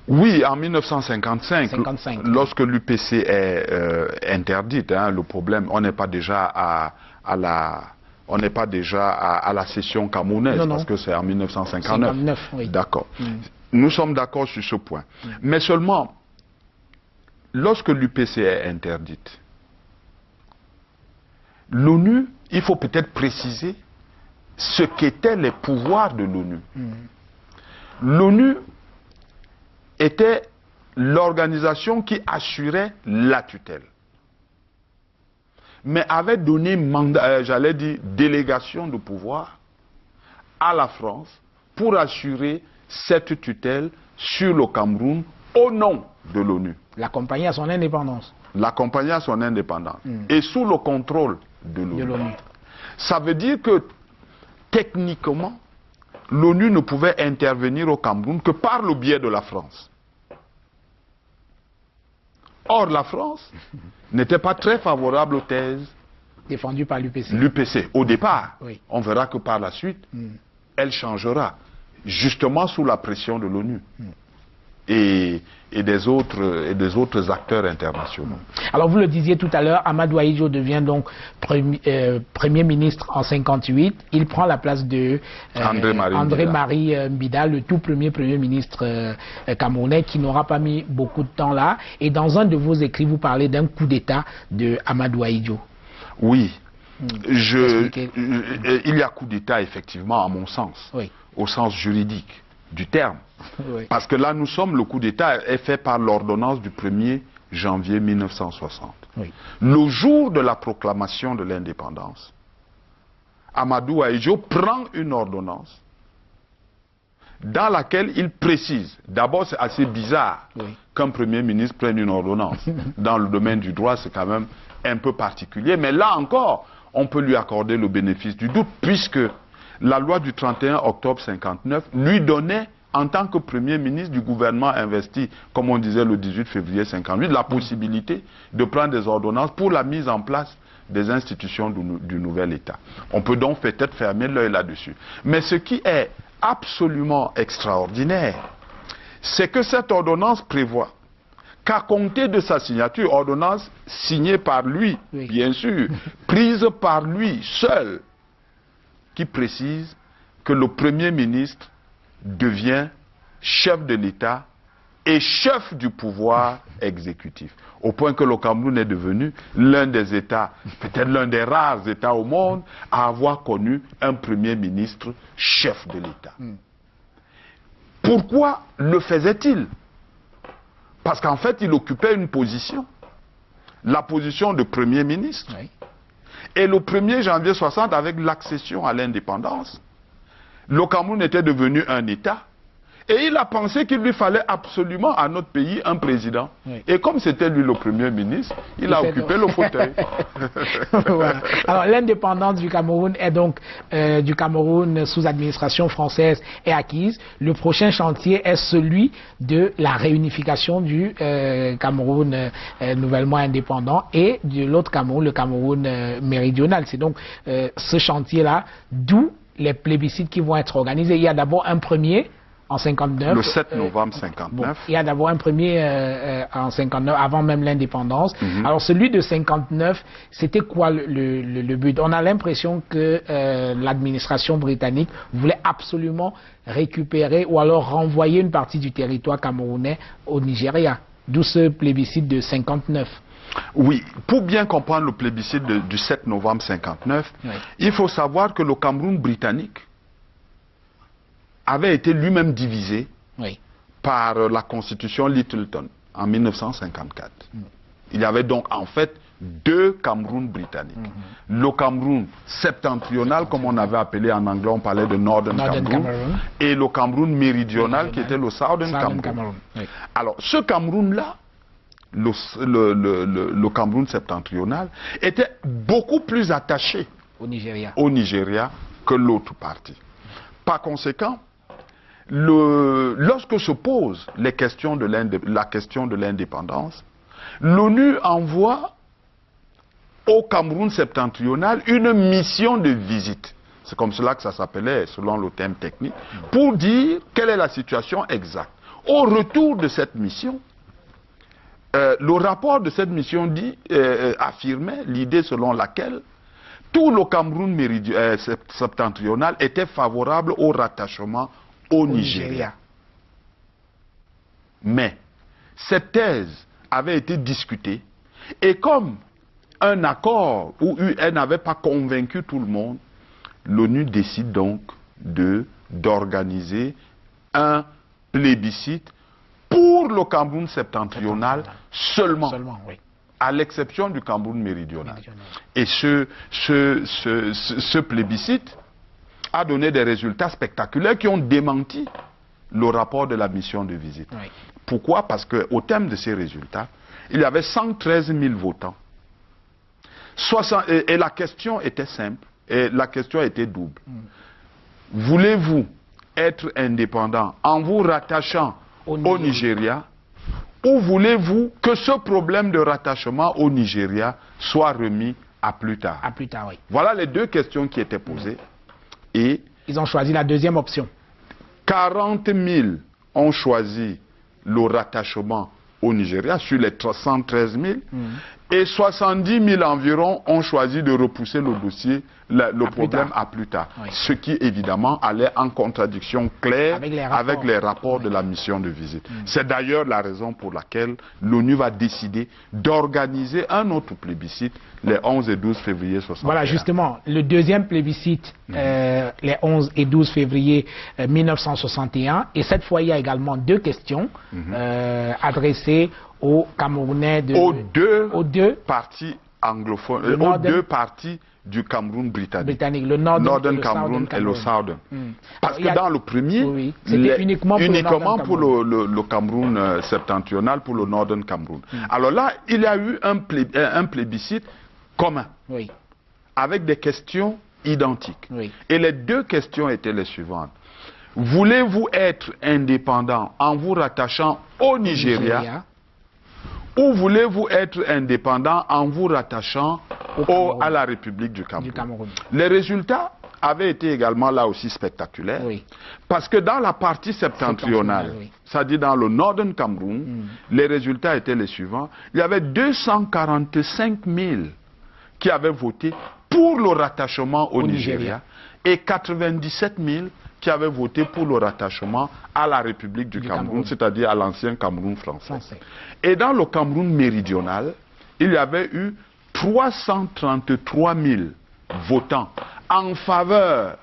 Oui, en 1955, lorsque l'UPC est interdite, le problème, on n'est pas déjà à la session camerounaise, parce que c'est en 1959. D'accord. Nous sommes d'accord sur ce point. Mais seulement, lorsque l'UPC est interdite, l'ONU, il faut peut-être préciser ce qu'étaient les pouvoirs de l'ONU. L'ONU était l'organisation qui assurait la tutelle, mais avait donné mandat, j'allais dire délégation de pouvoir à la France pour assurer cette tutelle sur le Cameroun au nom de l'ONU. L'accompagner à son indépendance. L'accompagner à son indépendance. Et sous le contrôle de l'ONU. Ça veut dire que techniquement, l'ONU ne pouvait intervenir au Cameroun que par le biais de la France. Or, la France n'était pas très favorable aux thèses défendues par l'UPC. L'UPC, au départ. On verra que par la suite, elle changera, justement sous la pression de l'ONU. et des autres acteurs internationaux. Alors vous le disiez tout à l'heure, Amadou Ahidjo devient donc Premier ministre en 58. Il prend la place de André-Marie Mbida, le tout premier Premier ministre camerounais, qui n'aura pas mis beaucoup de temps là. Et dans un de vos écrits, vous parlez d'un coup d'État de Amadou Ahidjo. Oui. Il y a coup d'État, effectivement, à mon sens, oui, au sens juridique du terme. Oui. Parce que là, le coup d'État est fait par l'ordonnance du 1er janvier 1960. Oui. Le jour de la proclamation de l'indépendance, Amadou Ahidjo prend une ordonnance dans laquelle il précise, d'abord c'est assez bizarre, oui, qu'un Premier ministre prenne une ordonnance. Dans le domaine du droit, c'est quand même un peu particulier, mais là encore, on peut lui accorder le bénéfice du doute, puisque la loi du 31 octobre 59 lui donnait, en tant que Premier ministre du gouvernement investi, comme on disait le 18 février 58, la possibilité de prendre des ordonnances pour la mise en place des institutions du nouvel État. On peut donc peut-être fermer l'œil là-dessus. Mais ce qui est absolument extraordinaire, c'est que cette ordonnance prévoit qu'à compter de sa signature, ordonnance signée par lui, oui, bien sûr, prise par lui seul, qui précise que le Premier ministre devient chef de l'État et chef du pouvoir exécutif. Au point que le Cameroun est devenu l'un des États, peut-être l'un des rares États au monde, à avoir connu un Premier ministre chef de l'État. Pourquoi le faisait-il? Parce qu'en fait, il occupait une position, la position de Premier ministre. Oui. Et le 1er janvier 60, avec l'accession à l'indépendance, le Cameroun était devenu un État. Et il a pensé qu'il lui fallait absolument à notre pays un président. Oui. Et comme c'était lui le Premier ministre, il a occupé le fauteuil. Voilà. Alors l'indépendance du Cameroun est donc du Cameroun sous administration française est acquise. Le prochain chantier est celui de la réunification du Cameroun nouvellement indépendant et de l'autre Cameroun, le Cameroun méridional. C'est donc ce chantier-là, d'où les plébiscites qui vont être organisés. Il y a d'abord un premier en 59. Le 7 novembre 59. Bon, il y a d'abord un premier en 59, avant même l'indépendance. Alors celui de 59, c'était quoi le but? On a l'impression que l'administration britannique voulait absolument récupérer ou alors renvoyer une partie du territoire camerounais au Nigeria. D'où ce plébiscite de 59. Oui, pour bien comprendre le plébiscite du 7 novembre 59, oui, il faut savoir que le Cameroun britannique avait été lui-même divisé, oui, par la constitution Littleton en 1954. Il y avait donc en fait deux Cameroun britanniques. Le Cameroun septentrional, comme on avait appelé en anglais, on parlait de Northern Cameroun, et le Cameroun méridional, qui était le Southern Cameroun. Oui. Alors, ce Cameroun-là, le Cameroun septentrional, était beaucoup plus attaché au Nigeria que l'autre partie. Par conséquent, lorsque se pose la question de l'indépendance, l'ONU envoie au Cameroun septentrional une mission de visite. C'est comme cela que ça s'appelait, selon le terme technique, pour dire quelle est la situation exacte. Au retour de cette mission, le rapport de cette mission affirmait l'idée selon laquelle tout le Cameroun septentrional était favorable au rattachement au Nigeria. Mais cette thèse avait été discutée et comme un accord ou elle n'avait pas convaincu tout le monde, l'ONU décide donc d'organiser un plébiscite pour le Cameroun septentrional seulement oui, à l'exception du Cameroun méridional. Et ce plébiscite a donné des résultats spectaculaires qui ont démenti le rapport de la mission de visite. Oui. Pourquoi? Parce qu'au terme de ces résultats, il y avait 113 000 votants. Et la question était simple, et la question était double. Voulez-vous être indépendant en vous rattachant au Nigeria, ou voulez-vous que ce problème de rattachement au Nigeria soit remis à plus tard? À plus tard, oui. Voilà les deux questions qui étaient posées. Et ils ont choisi la deuxième option. 40 000 ont choisi le rattachement au Nigeria sur les 113 000 et 70 000 environ ont choisi de repousser le dossier, le problème à plus tard. Oui. Ce qui évidemment allait en contradiction claire avec les rapports de la mission de visite. C'est d'ailleurs la raison pour laquelle l'ONU va décider d'organiser un autre plébiscite les 11 et 12 février 1961. Voilà justement, le deuxième plébiscite les 11 et 12 février 1961. Et cette fois, il y a également deux questions adressées aux Camerounais aux deux parties anglophones, aux deux parties du Cameroun britannique. Le Northern Cameroun et le Southern. Parce que dans le premier, c'était uniquement pour le Cameroun septentrional, pour le Northern Cameroun. Alors là, il y a eu un plébiscite commun, avec des questions identiques. Et les deux questions étaient les suivantes. Voulez-vous être indépendant en vous rattachant au Nigeria? Ou voulez-vous être indépendant en vous rattachant à la République du Cameroun? Les résultats avaient été également là aussi spectaculaires. Parce que dans la partie septentrionale, c'est-à-dire dans le Northern Cameroun, les résultats étaient les suivants. Il y avait 245 000 qui avaient voté pour le rattachement au Nigeria et 97 000 qui avaient voté pour le rattachement à la République du Cameroun, c'est-à-dire à l'ancien Cameroun français. Et dans le Cameroun méridional, il y avait eu 333 000 votants en faveur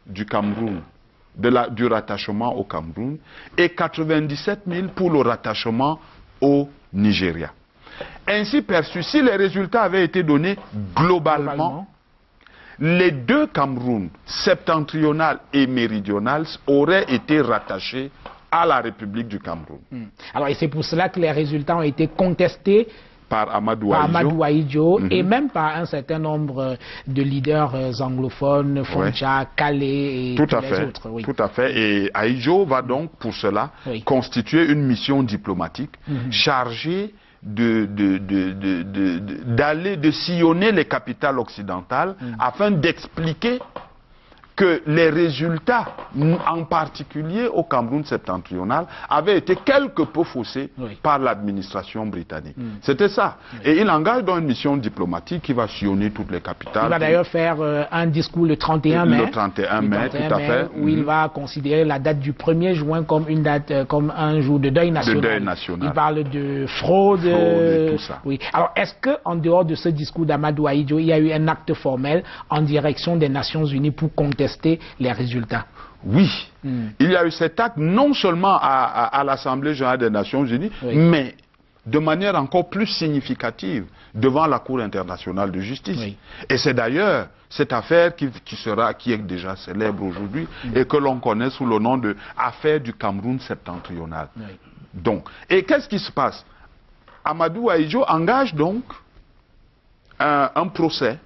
du Cameroun, du rattachement au Cameroun, et 97 000 pour le rattachement au Nigeria. Ainsi perçu, si les résultats avaient été donnés globalement, les deux Camerouns, septentrional et méridional, auraient été rattachés à la République du Cameroun. Alors, et c'est pour cela que les résultats ont été contestés par Amadou Ahidjo et même par un certain nombre de leaders anglophones, Foncha, Calais et tous les autres. Tout à fait. Et Ahidjo va donc, pour cela, constituer une mission diplomatique chargée de sillonner les capitales occidentales afin d'expliquer que les résultats, en particulier au Cameroun septentrional, avaient été quelque peu faussés par l'administration britannique. C'était ça. Et il engage dans une mission diplomatique qui va sillonner toutes les capitales. Il va d'ailleurs faire un discours le 31 mai. Le 31 mai, tout à fait. Où il va considérer la date du 1er juin comme une date, comme un jour de deuil national. Il parle de fraude et tout ça. Alors, est-ce qu'en dehors de ce discours d'Amadou Ahidjo, il y a eu un acte formel en direction des Nations Unies pour contester les résultats? Oui, il y a eu cet acte non seulement à l'Assemblée générale des Nations Unies, mais de manière encore plus significative devant la Cour internationale de justice. Et c'est d'ailleurs cette affaire qui est déjà célèbre aujourd'hui et que l'on connaît sous le nom de affaire du Cameroun septentrional. Donc, et qu'est-ce qui se passe? Amadou Ahidjo engage donc un procès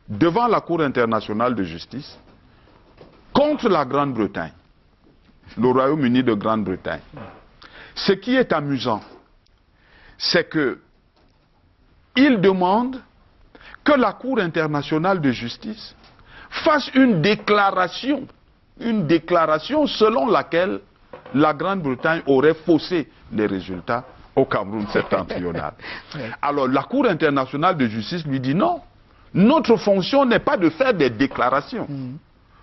devant la Cour internationale de justice contre la Grande-Bretagne, le Royaume-Uni de Grande-Bretagne. Ce qui est amusant, c'est que il demande que la Cour internationale de justice fasse une déclaration selon laquelle la Grande-Bretagne aurait faussé les résultats au Cameroun septentrional. Alors la Cour internationale de justice lui dit non. Notre fonction n'est pas de faire des déclarations.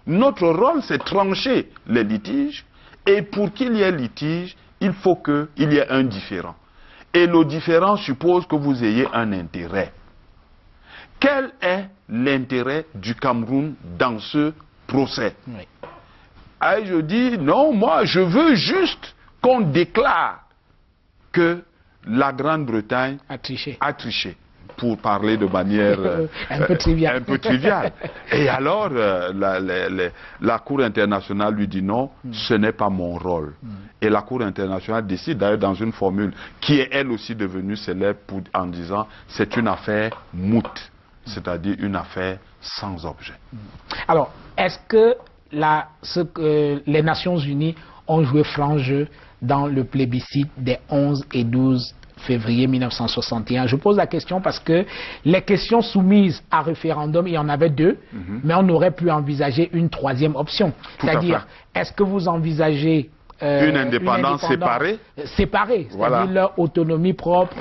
Notre rôle, c'est trancher les litiges. Et pour qu'il y ait litige, il faut qu'il y ait un différend. Et le différend suppose que vous ayez un intérêt. Quel est l'intérêt du Cameroun dans ce procès? Et je dis, non, moi, je veux juste qu'on déclare que la Grande-Bretagne a triché. Pour parler de manière un peu triviale. Et alors, la Cour internationale lui dit non, ce n'est pas mon rôle. Et la Cour internationale décide d'ailleurs dans une formule qui est elle aussi devenue célèbre en disant c'est une affaire moute, c'est-à-dire une affaire sans objet. Alors, est-ce que les Nations Unies ont joué franc jeu dans le plébiscite des 11 et 12 février 1961. Je pose la question parce que les questions soumises à référendum, il y en avait deux, mais on aurait pu envisager une troisième option. C'est-à-dire, est-ce que vous envisagez une indépendance séparée. Séparée, c'est-à-dire Voilà. leur autonomie propre.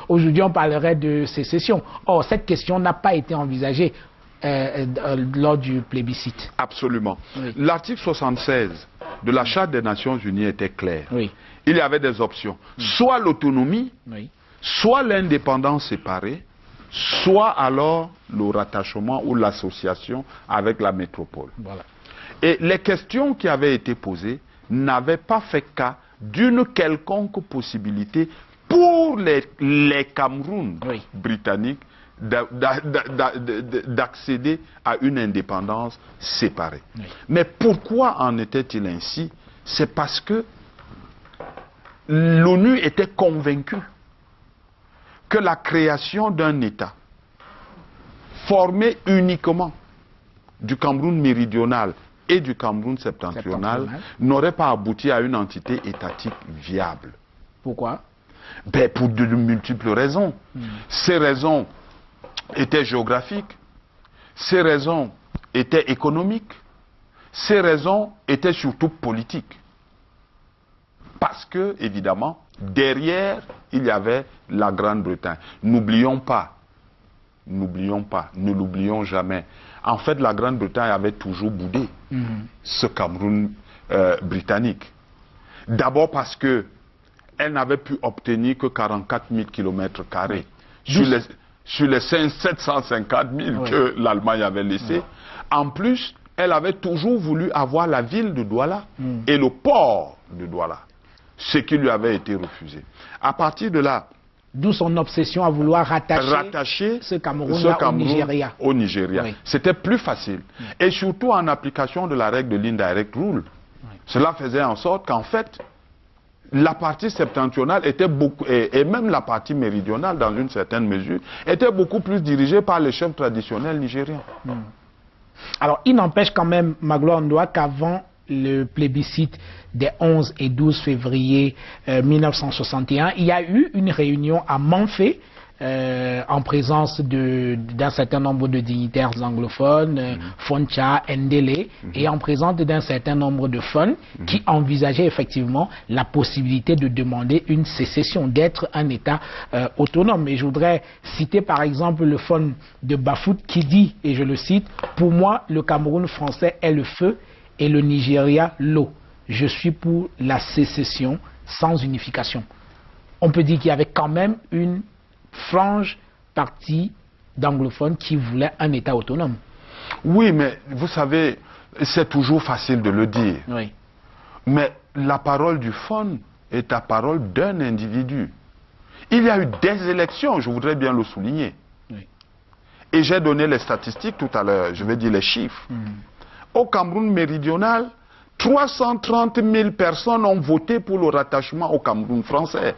Aujourd'hui, on parlerait de sécession. Or, cette question n'a pas été envisagée lors du plébiscite. Absolument. Oui. L'article 76 de la Charte des Nations Unies était clair. Oui. Il y avait des options. Soit l'autonomie, Oui. soit l'indépendance séparée, soit alors le rattachement ou l'association avec la métropole. Voilà. Et les questions qui avaient été posées n'avaient pas fait cas d'une quelconque possibilité pour les Cameroun Oui. britanniques d'accéder à une indépendance séparée. Oui. Mais pourquoi en était-il ainsi? C'est parce que l'ONU était convaincue que la création d'un État formé uniquement du Cameroun méridional et du Cameroun septentrional n'aurait pas abouti à une entité étatique viable. Pourquoi? Ben, pour de multiples raisons. Ces raisons étaient géographiques, ces raisons étaient économiques, ces raisons étaient surtout politiques. Parce que, évidemment, derrière, il y avait la Grande-Bretagne. N'oublions pas, ne l'oublions jamais. En fait, la Grande-Bretagne avait toujours boudé ce Cameroun britannique. D'abord parce que elle n'avait pu obtenir que 44 000 km² sur les 750 000 que l'Allemagne avait laissés. En plus, elle avait toujours voulu avoir la ville de Douala et le port de Douala, ce qui lui avait été refusé. À partir de là, d'où son obsession à vouloir rattacher ce Cameroun au Nigeria. Oui. C'était plus facile. Et surtout en application de la règle de l'indirect rule. Cela faisait en sorte qu'en fait, la partie septentrionale était beaucoup, et même la partie méridionale dans une certaine mesure, était beaucoup plus dirigée par les chefs traditionnels nigériens. Alors, il n'empêche quand même, Magloire Ondoa, qu'avant le plébiscite des 11 et 12 février 1961, il y a eu une réunion à Manfé, en présence d'un certain nombre de dignitaires anglophones, Foncha, Ndele, et en présence d'un certain nombre de FON qui envisageaient effectivement la possibilité de demander une sécession, d'être un État autonome. Et je voudrais citer par exemple le FON de Bafout qui dit, et je le cite, « Pour moi, le Cameroun français est le feu et le Nigeria l'eau. Je suis pour la sécession sans unification. » On peut dire qu'il y avait quand même une frange partie d'anglophones qui voulaient un État autonome. Oui, mais vous savez, c'est toujours facile de le dire. Oui. Mais la parole du FON est la parole d'un individu. Il y a eu des élections, je voudrais bien le souligner. Oui. Et j'ai donné les statistiques tout à l'heure, je vais dire les chiffres. Au Cameroun méridional, 330 000 personnes ont voté pour le rattachement au Cameroun français.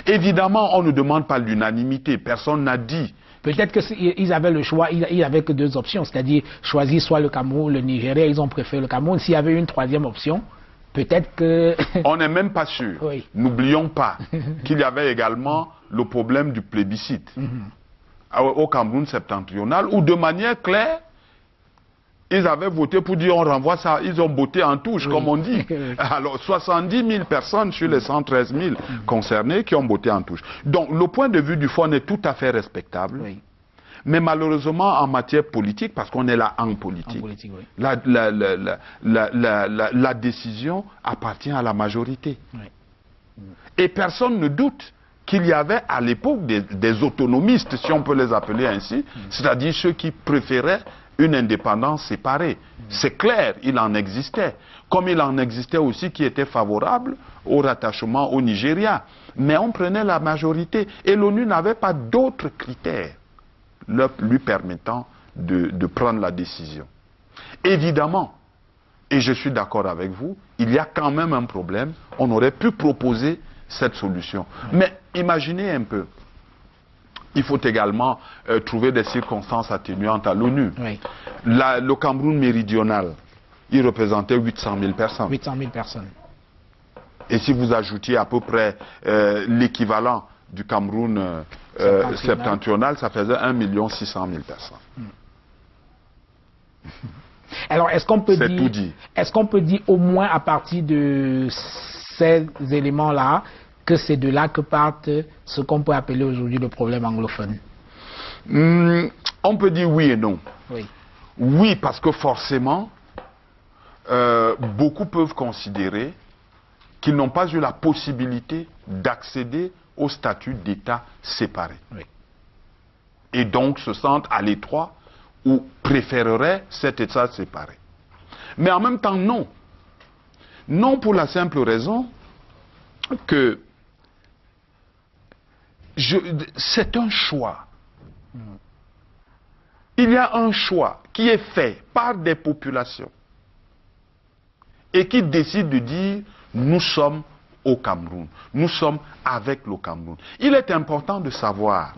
Évidemment, on ne demande pas l'unanimité, personne n'a dit. Peut-être qu'ils avaient le choix, ils n'avaient que deux options, c'est-à-dire choisir soit le Cameroun ou le Nigeria, ils ont préféré le Cameroun. S'il y avait une troisième option, peut-être que... On n'est même pas sûr. Oui. N'oublions pas qu'il y avait également le problème du plébiscite au Cameroun septentrional, où de manière claire, ils avaient voté pour dire on renvoie ça, ils ont voté en touche, comme on dit. Alors 70 000 personnes sur les 113 000 concernés qui ont voté en touche. Donc le point de vue du FON est tout à fait respectable. Oui. Mais malheureusement en matière politique, parce qu'on est là en politique, la décision appartient à la majorité. Oui. Et personne ne doute qu'il y avait à l'époque des autonomistes, si on peut les appeler ainsi, c'est-à-dire ceux qui préféraient une indépendance séparée. C'est clair, il en existait. Comme il en existait aussi qui étaient favorables au rattachement au Nigeria. Mais on prenait la majorité et l'ONU n'avait pas d'autres critères lui permettant de prendre la décision. Évidemment, et je suis d'accord avec vous, il y a quand même un problème. On aurait pu proposer cette solution. Mais imaginez un peu. Il faut également trouver des circonstances atténuantes à l'ONU. Oui. Le Cameroun méridional, il représentait 800 000 personnes. 800 000 personnes. Et si vous ajoutiez à peu près l'équivalent du Cameroun septentrional, ça faisait 1 600 000 personnes. Alors, est-ce qu'on peut C'est dire, tout dit. est-ce qu'on peut dire au moins à partir de ces éléments-là que c'est de là que partent ce qu'on peut appeler aujourd'hui le problème anglophone? On peut dire oui et non. Oui. Oui, parce que forcément, beaucoup peuvent considérer qu'ils n'ont pas eu la possibilité d'accéder au statut d'État séparé. Oui. Et donc se sentent à l'étroit ou préféreraient cet État séparé. Mais en même temps, non. Non, pour la simple raison que c'est un choix. Il y a un choix qui est fait par des populations et qui décident de dire nous sommes au Cameroun, nous sommes avec le Cameroun. Il est important de savoir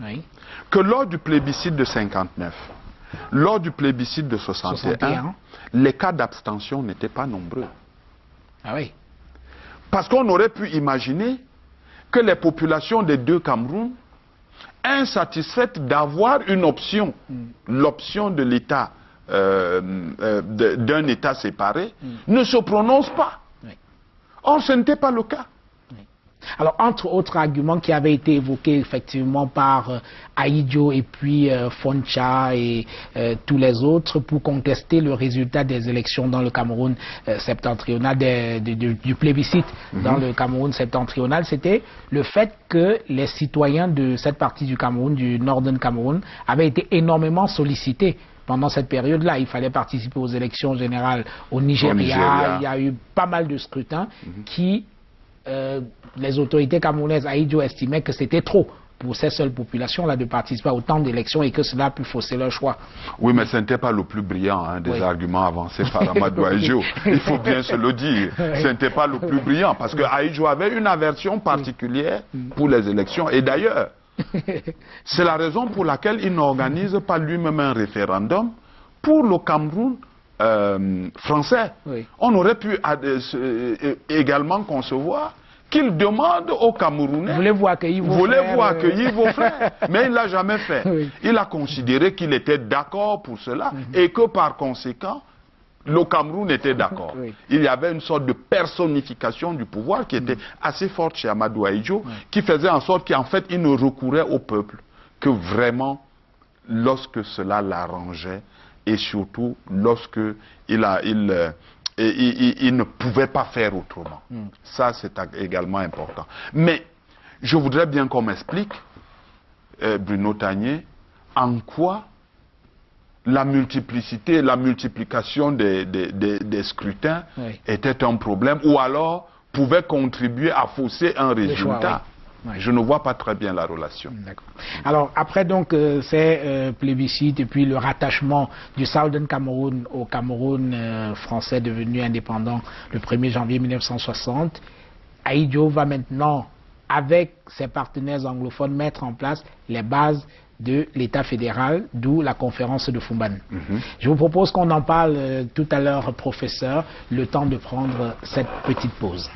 que lors du plébiscite de 59, lors du plébiscite de 61, les cas d'abstention n'étaient pas nombreux. Ah oui. Parce qu'on aurait pu imaginer que les populations des deux Camerouns, insatisfaites d'avoir une option, l'option de l'État, d'un État séparé, ne se prononcent pas. Oui. Or, ce n'était pas le cas. Alors, entre autres arguments qui avaient été évoqués effectivement par Ahidjo et puis Foncha et tous les autres pour contester le résultat des élections dans le Cameroun septentrional, du plébiscite dans le Cameroun septentrional, c'était le fait que les citoyens de cette partie du Cameroun, du Northern Cameroun, avaient été énormément sollicités. Pendant cette période-là, il fallait participer aux élections générales au Nigeria. Il y a eu pas mal de scrutins qui... les autorités camerounaises, Ahidjo, estimaient que c'était trop pour ces seules populations-là de participer à autant d'élections et que cela a pu fausser leur choix. Oui, mais ce n'était pas le plus brillant des arguments avancés par Amadou Ahidjo. Il faut bien se le dire. Ce n'était pas le plus brillant parce que Ahidjo avait une aversion particulière pour les élections. Et d'ailleurs, c'est la raison pour laquelle il n'organise pas lui-même un référendum pour le Cameroun français. Oui. On aurait pu également concevoir qu'il demande aux Camerounais voulez-vous accueillir vos frères, mais il ne l'a jamais fait. Oui. Il a considéré qu'il était d'accord pour cela et que par conséquent le Cameroun était d'accord. Oui. Il y avait une sorte de personnification du pouvoir qui était assez forte chez Amadou Ahidjo, qui faisait en sorte qu'en fait il ne recourait au peuple que vraiment lorsque cela l'arrangeait et surtout lorsque il ne pouvait pas faire autrement. Ça, c'est également important. Mais je voudrais bien qu'on m'explique, Bruno Tagné, en quoi la multiplicité, la multiplication des scrutins était un problème ou alors pouvait contribuer à fausser un résultat. Oui. Je ne vois pas très bien la relation. Alors, après donc ces plébiscites et puis le rattachement du Southern Cameroun au Cameroun français devenu indépendant le 1er janvier 1960, Ahidjo va maintenant, avec ses partenaires anglophones, mettre en place les bases de l'État fédéral, d'où la conférence de Fumban. Je vous propose qu'on en parle tout à l'heure, professeur, le temps de prendre cette petite pause.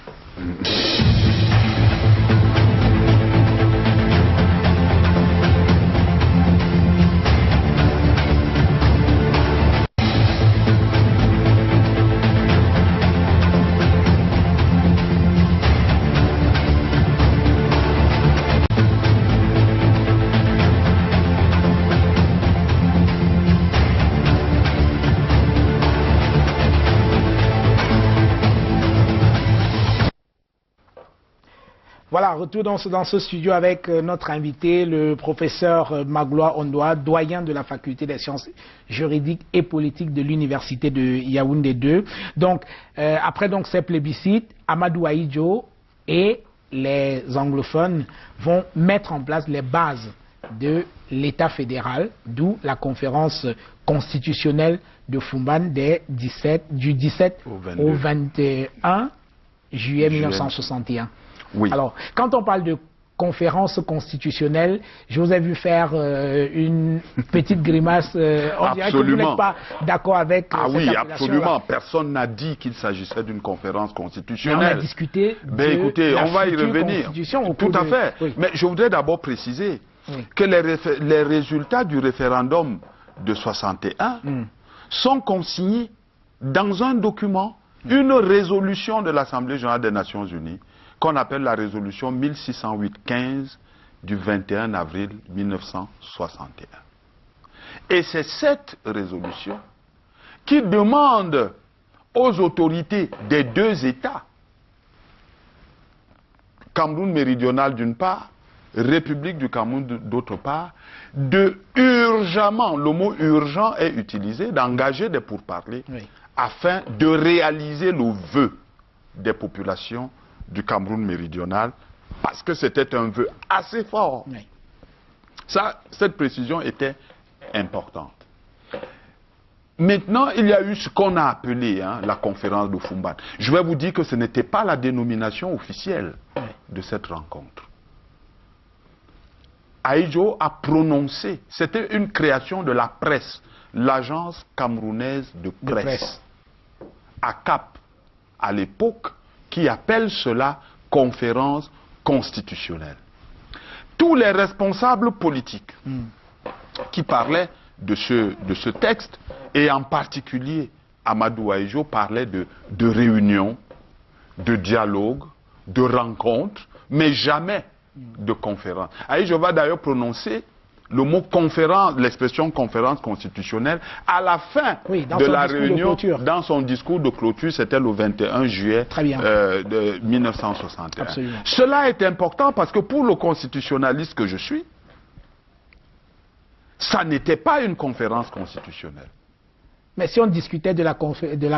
Voilà, retour dans ce studio avec notre invité, le professeur Magloire Ondoa, doyen de la faculté des sciences juridiques et politiques de l'université de Yaoundé 2. Donc, après donc ces plébiscites, Amadou Ahidjo et les anglophones vont mettre en place les bases de l'État fédéral, d'où la conférence constitutionnelle de Fumban du 17 au 21 juillet 1961. Oui. Alors, quand on parle de conférence constitutionnelle, je vous ai vu faire une petite grimace. On dirait que vous n'êtes pas d'accord avec cette oui, appellation-là. absolument. Personne n'a dit qu'il s'agissait d'une conférence constitutionnelle. Mais on a discuté écoutez, de la on va y future revenir. constitution. Tout à fait. Oui. Mais je voudrais d'abord préciser que les résultats du référendum de 61 sont consignés dans un document une résolution de l'Assemblée générale des Nations unies qu'on appelle la résolution 1608-15 du 21 avril 1961. Et c'est cette résolution qui demande aux autorités des deux États, Cameroun méridional d'une part, République du Cameroun d'autre part, de urgemment, le mot urgent est utilisé, d'engager des pourparlers afin de réaliser le vœu des populations du Cameroun méridional, parce que c'était un vœu assez fort. Cette précision était importante. Maintenant, il y a eu ce qu'on a appelé la conférence de Fumban. Je vais vous dire que ce n'était pas la dénomination officielle de cette rencontre. Ahidjo a prononcé, c'était une création de la presse, l'agence camerounaise de presse, à Cap, à l'époque, qui appelle cela conférence constitutionnelle. Tous les responsables politiques qui parlaient de ce texte, et en particulier Amadou Ahidjo parlait de réunions, de dialogues, de rencontres, mais jamais de conférence. Ahidjo va d'ailleurs prononcer le mot conférence, l'expression conférence constitutionnelle, à la fin de la réunion, dans son discours de clôture, c'était le 21 juillet de 1961. Absolument. Cela est important parce que pour le constitutionnaliste que je suis, ça n'était pas une conférence constitutionnelle. Mais si on discutait de la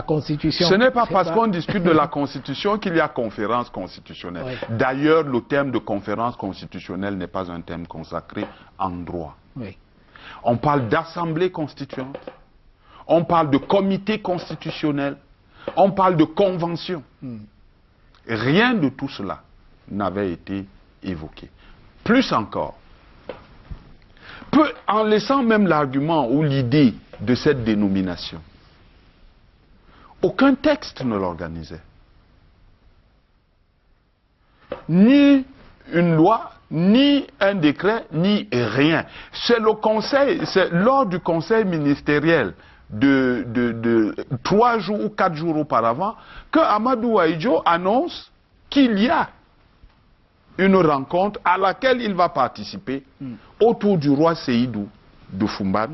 Constitution... Ce n'est pas parce qu'on discute de la Constitution qu'il y a conférence constitutionnelle. D'ailleurs, le terme de conférence constitutionnelle n'est pas un terme consacré en droit. On parle d'assemblée constituante, on parle de comité constitutionnel, on parle de convention. Rien de tout cela n'avait été évoqué. Plus encore, en laissant même l'argument ou l'idée de cette dénomination, aucun texte ne l'organisait. Ni une loi, ni un décret, ni rien. C'est le conseil, c'est lors du conseil ministériel de 3 jours ou 4 jours auparavant que Amadou Ahidjo annonce qu'il y a une rencontre à laquelle il va participer autour du roi Seydou de Fumban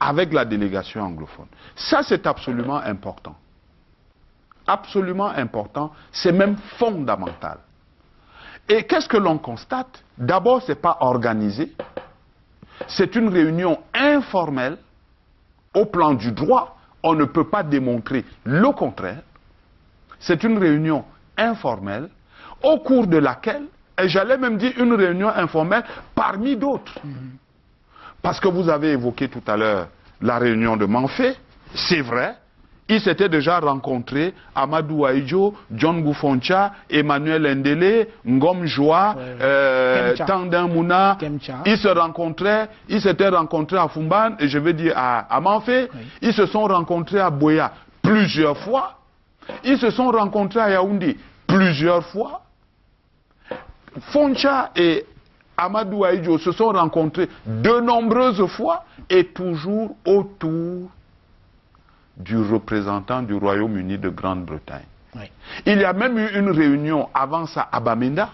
avec la délégation anglophone. Ça, c'est absolument important. Absolument important, c'est même fondamental. Et qu'est-ce que l'on constate? D'abord, ce n'est pas organisé. C'est une réunion informelle. Au plan du droit, on ne peut pas démontrer le contraire. C'est une réunion informelle au cours de laquelle, et j'allais même dire une réunion informelle parmi d'autres. Parce que vous avez évoqué tout à l'heure la réunion de Manfé, c'est vrai, ils s'étaient déjà rencontrés, Amadou Ahidjo, John Goufoncha, Emmanuel Ndele, Ngom Joa, Tandin Mouna, ils s'étaient rencontrés à Fumban, et je veux dire à Manfé, ils se sont rencontrés à Boya plusieurs fois, ils se sont rencontrés à Yaoundé plusieurs fois, Foncha et Amadou Ahidjo se sont rencontrés de nombreuses fois et toujours autour du représentant du Royaume-Uni de Grande-Bretagne. Il y a même eu une réunion avant ça à Bamenda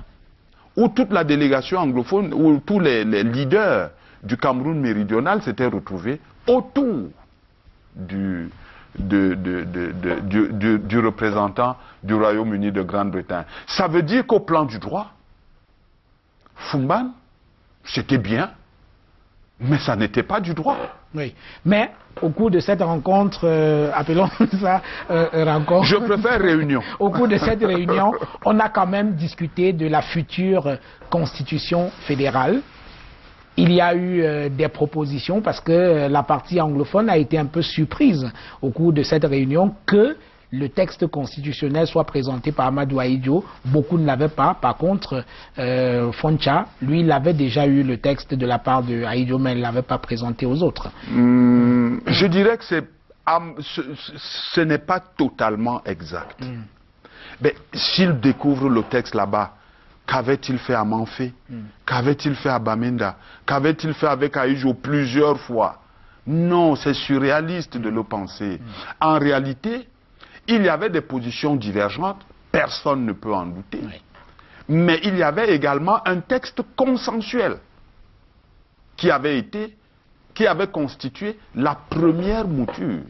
où toute la délégation anglophone, où tous les leaders du Cameroun méridional s'étaient retrouvés autour du représentant du Royaume-Uni de Grande-Bretagne. Ça veut dire qu'au plan du droit, Fumban, c'était bien, mais ça n'était pas du droit. Oui, mais au cours de cette rencontre, appelons ça rencontre... Je préfère réunion. Au cours de cette réunion, on a quand même discuté de la future constitution fédérale. Il y a eu des propositions parce que la partie anglophone a été un peu surprise au cours de cette réunion que le texte constitutionnel soit présenté par Amadou Ahidjo. Beaucoup ne l'avaient pas. Par contre, Foncha, lui, il avait déjà eu le texte de la part de Ahidjo, mais il ne l'avait pas présenté aux autres. Je dirais que ce n'est pas totalement exact. Mais s'il découvre le texte là-bas, qu'avait-il fait à Manfé? Qu'avait-il fait à Bamenda? Qu'avait-il fait avec Ahidjo plusieurs fois? Non, c'est surréaliste de le penser. En réalité, il y avait des positions divergentes, personne ne peut en douter. Oui. Mais il y avait également un texte consensuel qui avait constitué la première mouture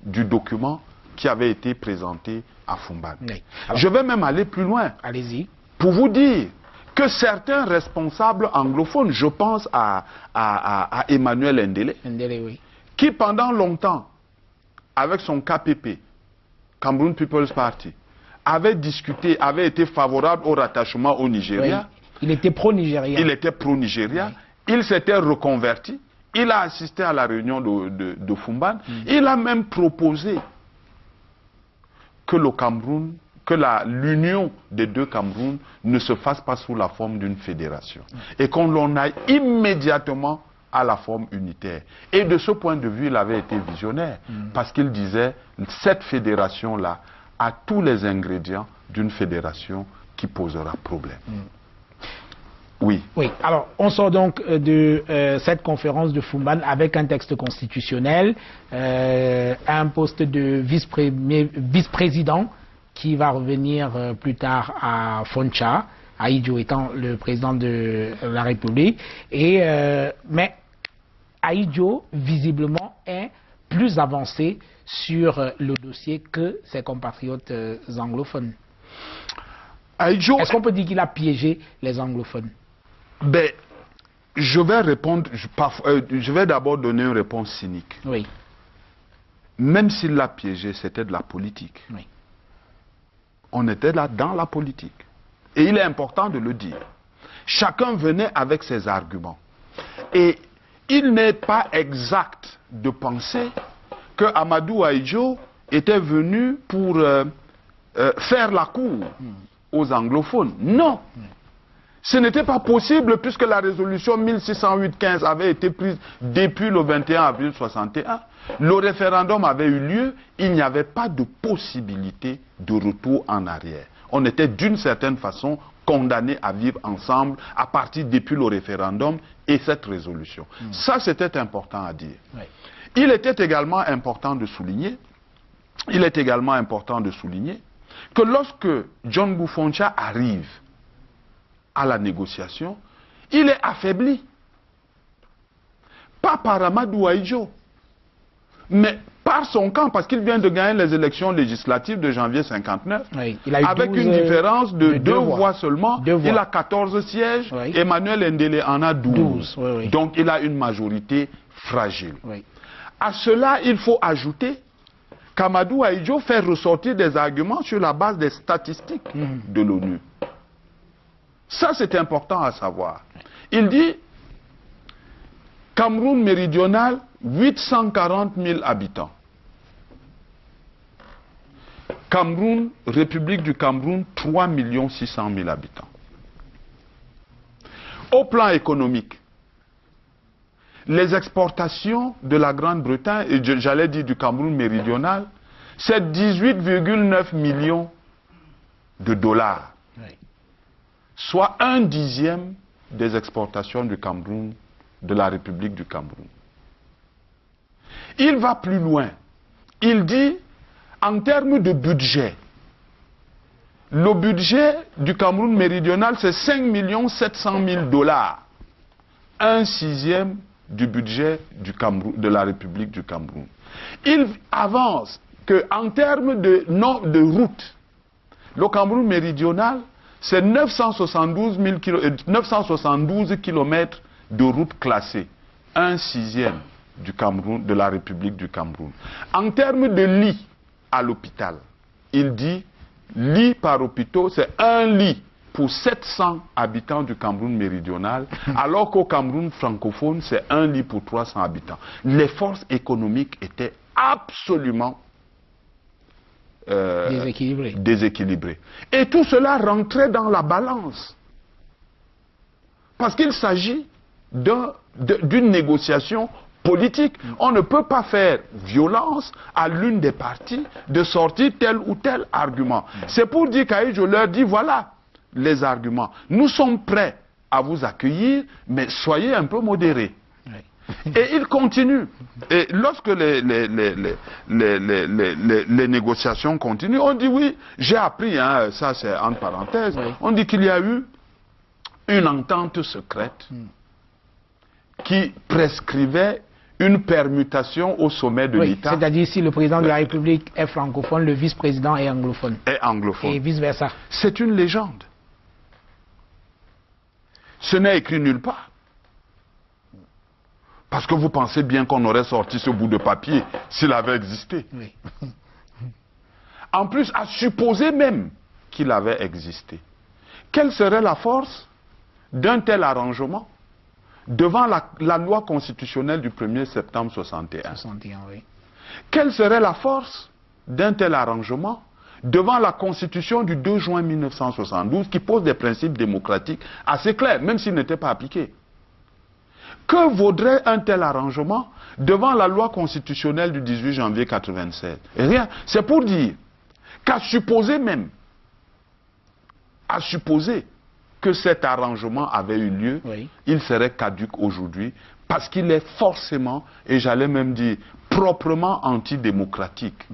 du document qui avait été présenté à Fumban. Oui. Alors, je vais même aller plus loin. Allez-y. Pour vous dire que certains responsables anglophones, je pense à Emmanuel Ndele, oui, qui pendant longtemps, avec son KPP, Cameroon People's Party, avait discuté, avait été favorable au rattachement au Nigeria. Oui. Il était pro-Nigeria. Il était pro-Nigeria. Oui. Il s'était reconverti. Il a assisté à la réunion de Fumban. Il a même proposé que le Cameroun, que l'union des deux Cameroun ne se fasse pas sous la forme d'une fédération. Et qu'on l'on aille immédiatement à la forme unitaire. Et de ce point de vue, il avait été visionnaire. Parce qu'il disait, cette fédération-là a tous les ingrédients d'une fédération qui posera problème. Oui. Oui. Alors, on sort donc de cette conférence de Fumban avec un texte constitutionnel, un poste de vice-président qui va revenir plus tard à Foncha, Ahidjo étant le président de la République. Mais Ahidjo, visiblement, est plus avancé sur le dossier que ses compatriotes anglophones. Est-ce qu'on peut dire qu'il a piégé les anglophones? Ben, je vais répondre, je vais d'abord donner une réponse cynique. Oui. Même s'il l'a piégé, c'était de la politique. Oui. On était là dans la politique. Et il est important de le dire. Chacun venait avec ses arguments. Et il n'est pas exact de penser que Amadou Ahidjo était venu pour faire la cour aux anglophones. Non. Ce n'était pas possible puisque la résolution 1608-15 avait été prise depuis le 21 avril 61. Le référendum avait eu lieu, il n'y avait pas de possibilité de retour en arrière. On était d'une certaine façon condamnés à vivre ensemble à partir depuis le référendum et cette résolution. Ça, c'était important à dire. Oui. Il était également important de souligner, que lorsque John Boufoncha arrive à la négociation, il est affaibli. Pas par Amadou Ahidjo, mais par son camp, parce qu'il vient de gagner les élections législatives de janvier 59, oui, il a eu avec une différence de deux voix seulement. Il a 14 sièges, oui. Emmanuel Ndele en a 12. Oui, oui. Donc il a une majorité fragile. Oui. À cela, il faut ajouter qu'Amadou Ahidjo fait ressortir des arguments sur la base des statistiques de l'ONU. Ça, c'est important à savoir. Il dit, Cameroun méridional, 840 000 habitants. Cameroun, République du Cameroun, 3 600 000 habitants. Au plan économique, les exportations de la Grande-Bretagne, et j'allais dire du Cameroun méridional, c'est 18,9 millions de dollars. Oui. Soit 1/10 des exportations du Cameroun, de la République du Cameroun. Il va plus loin. Il dit, en termes de budget, le budget du Cameroun méridional, c'est 5 700 000 dollars. 1/6 du budget du Cameroun, de la République du Cameroun. Il avance qu'en termes de routes, le Cameroun méridional, c'est 972 km de routes classées. 1/6 du Cameroun, de la République du Cameroun. En termes de lits à l'hôpital, il dit, lit par hôpital, c'est un lit pour 700 habitants du Cameroun méridional, alors qu'au Cameroun francophone, c'est un lit pour 300 habitants. Les forces économiques étaient absolument déséquilibrées. Et tout cela rentrait dans la balance. Parce qu'il s'agit d'une négociation politique. On ne peut pas faire violence à l'une des parties de sortir tel ou tel argument. C'est pour dire qu'Ahidjo leur dit, voilà les arguments. Nous sommes prêts à vous accueillir, mais soyez un peu modérés. Oui. Et il continue. Et lorsque les négociations continuent, on dit oui, j'ai appris, hein, ça c'est entre parenthèses, on dit qu'il y a eu une entente secrète qui prescrivait une permutation au sommet de l'État. C'est-à-dire si le président de la République est francophone, le vice-président est anglophone. Et vice-versa. C'est une légende. Ce n'est écrit nulle part. Parce que vous pensez bien qu'on aurait sorti ce bout de papier s'il avait existé. Oui. En plus, à supposer même qu'il avait existé. Quelle serait la force d'un tel arrangement devant la loi constitutionnelle du 1er septembre 61? Oui. Quelle serait la force d'un tel arrangement devant la constitution du 2 juin 1972 qui pose des principes démocratiques assez clairs, même s'ils n'étaient pas appliqués? Que vaudrait un tel arrangement devant la loi constitutionnelle du 18 janvier 1996? Rien. C'est pour dire qu'à supposer même, à supposer que cet arrangement avait eu lieu, il serait caduc aujourd'hui parce qu'il est forcément, et j'allais même dire, proprement antidémocratique.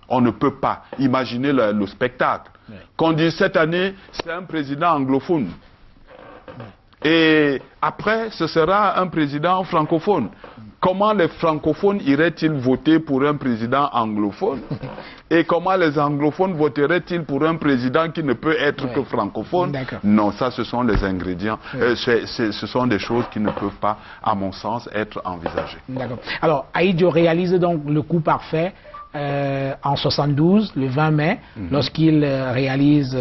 On ne peut pas imaginer le spectacle. Qu'on dise cette année, c'est un président anglophone. Et après, ce sera un président francophone. Comment les francophones iraient-ils voter pour un président anglophone? Et comment les anglophones voteraient-ils pour un président qui ne peut être que francophone? Non, ça ce sont les ingrédients. Ce sont des choses qui ne peuvent pas, à mon sens, être envisagées. D'accord. Alors, Ahidjo réalise donc le coup parfait en 72, le 20 mai, lorsqu'il réalise